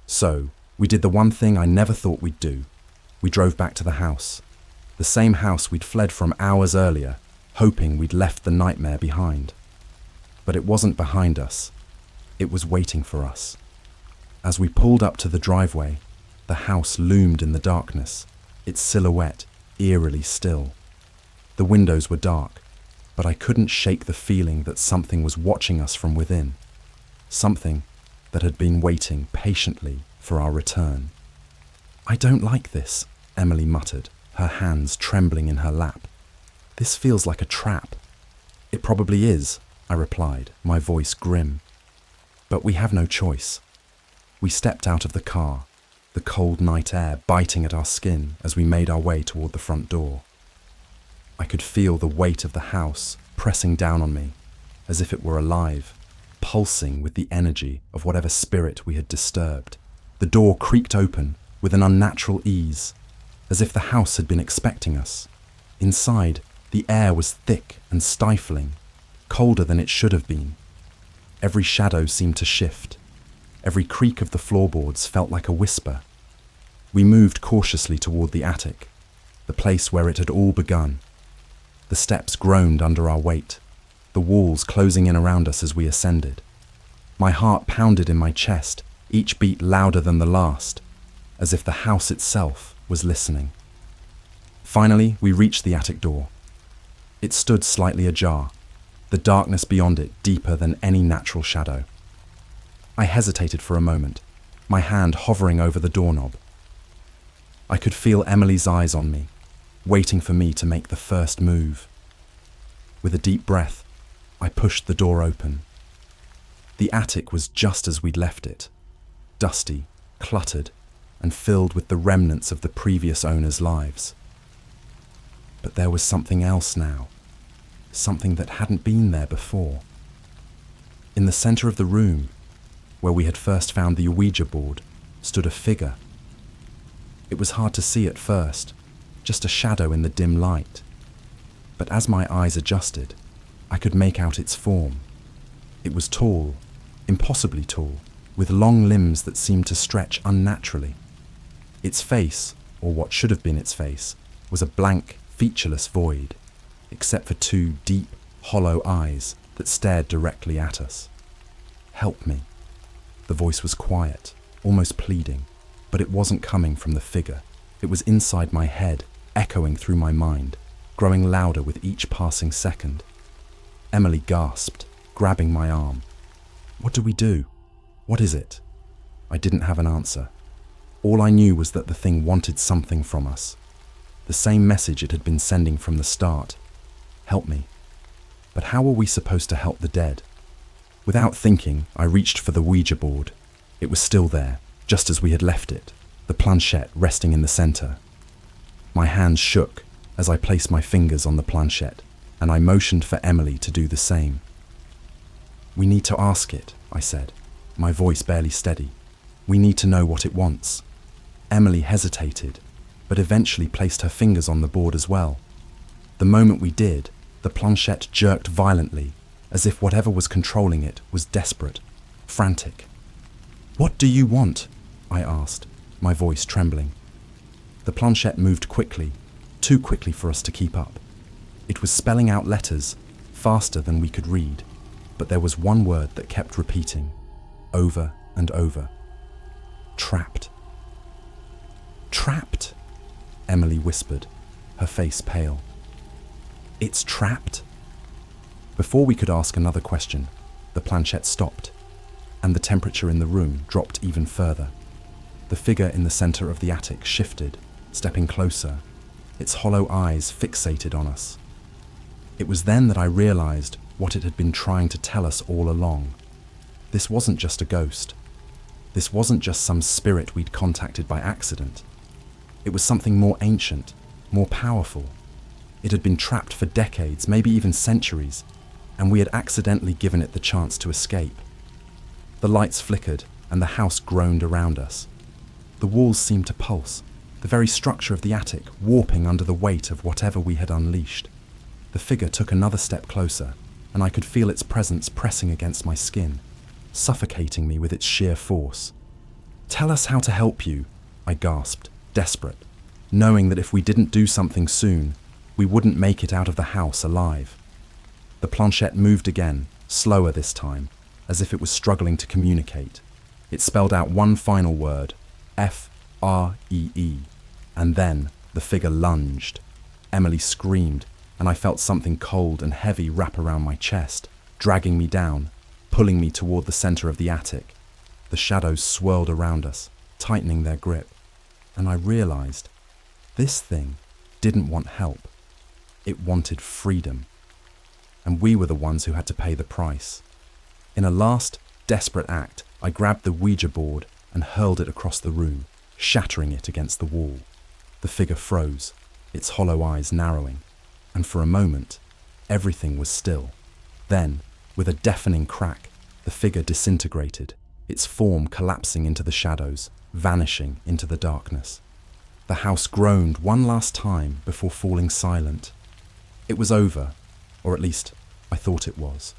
So, we did the one thing I never thought we'd do. We drove back to the house. The same house we'd fled from hours earlier, hoping we'd left the nightmare behind. But it wasn't behind us. It was waiting for us. As we pulled up to the driveway, the house loomed in the darkness, its silhouette eerily still. The windows were dark, but I couldn't shake the feeling that something was watching us from within. Something that had been waiting patiently for our return. "I don't like this," Emily muttered, her hands trembling in her lap. "This feels like a trap." "It probably is," I replied, my voice grim. But we have no choice. We stepped out of the car, the cold night air biting at our skin as we made our way toward the front door. I could feel the weight of the house pressing down on me, as if it were alive, pulsing with the energy of whatever spirit we had disturbed. The door creaked open with an unnatural ease, as if the house had been expecting us. Inside, the air was thick and stifling, colder than it should have been. Every shadow seemed to shift. Every creak of the floorboards felt like a whisper. We moved cautiously toward the attic, the place where it had all begun. The steps groaned under our weight, the walls closing in around us as we ascended. My heart pounded in my chest, each beat louder than the last, as if the house itself was listening. Finally, we reached the attic door. It stood slightly ajar, the darkness beyond it deeper than any natural shadow. I hesitated for a moment, my hand hovering over the doorknob. I could feel Emily's eyes on me, waiting for me to make the first move. With a deep breath, I pushed the door open. The attic was just as we'd left it, dusty, cluttered, and filled with the remnants of the previous owners' lives. But there was something else now, something that hadn't been there before. In the center of the room, where we had first found the Ouija board, stood a figure. It was hard to see at first, just a shadow in the dim light. But as my eyes adjusted, I could make out its form. It was tall, impossibly tall, with long limbs that seemed to stretch unnaturally. Its face, or what should have been its face, was a blank, featureless void, except for two deep, hollow eyes that stared directly at us. "Help me." The voice was quiet, almost pleading, but it wasn't coming from the figure. It was inside my head, echoing through my mind, growing louder with each passing second. Emily gasped, grabbing my arm. "What do we do? What is it?" I didn't have an answer. All I knew was that the thing wanted something from us. The same message it had been sending from the start. Help me. But how were we supposed to help the dead? Without thinking, I reached for the Ouija board. It was still there, just as we had left it, the planchette resting in the center. My hands shook as I placed my fingers on the planchette, and I motioned for Emily to do the same. "We need to ask it," I said, my voice barely steady. "We need to know what it wants." Emily hesitated, but eventually placed her fingers on the board as well. The moment we did, the planchette jerked violently, as if whatever was controlling it was desperate, frantic. "What do you want?" I asked, my voice trembling. The planchette moved quickly, too quickly for us to keep up. It was spelling out letters, faster than we could read, but there was one word that kept repeating, over and over. "Trapped." "Trapped," Emily whispered, her face pale. "It's trapped." Before we could ask another question, the planchette stopped, and the temperature in the room dropped even further. The figure in the center of the attic shifted, stepping closer, its hollow eyes fixated on us. It was then that I realized what it had been trying to tell us all along. This wasn't just a ghost. This wasn't just some spirit we'd contacted by accident. It was something more ancient, more powerful. It had been trapped for decades, maybe even centuries, and we had accidentally given it the chance to escape. The lights flickered, and the house groaned around us. The walls seemed to pulse, the very structure of the attic warping under the weight of whatever we had unleashed. The figure took another step closer, and I could feel its presence pressing against my skin, suffocating me with its sheer force. "Tell us how to help you," I gasped, desperate, knowing that if we didn't do something soon, we wouldn't make it out of the house alive. The planchette moved again, slower this time, as if it was struggling to communicate. It spelled out one final word, F-R-E-E, and then the figure lunged. Emily screamed, and I felt something cold and heavy wrap around my chest, dragging me down, pulling me toward the center of the attic. The shadows swirled around us, tightening their grip, and I realized this thing didn't want help. It wanted freedom. And we were the ones who had to pay the price. In a last, desperate act, I grabbed the Ouija board and hurled it across the room, shattering it against the wall. The figure froze, its hollow eyes narrowing, and for a moment, everything was still. Then, with a deafening crack, the figure disintegrated, its form collapsing into the shadows, vanishing into the darkness. The house groaned one last time before falling silent. It was over, or at least I thought it was.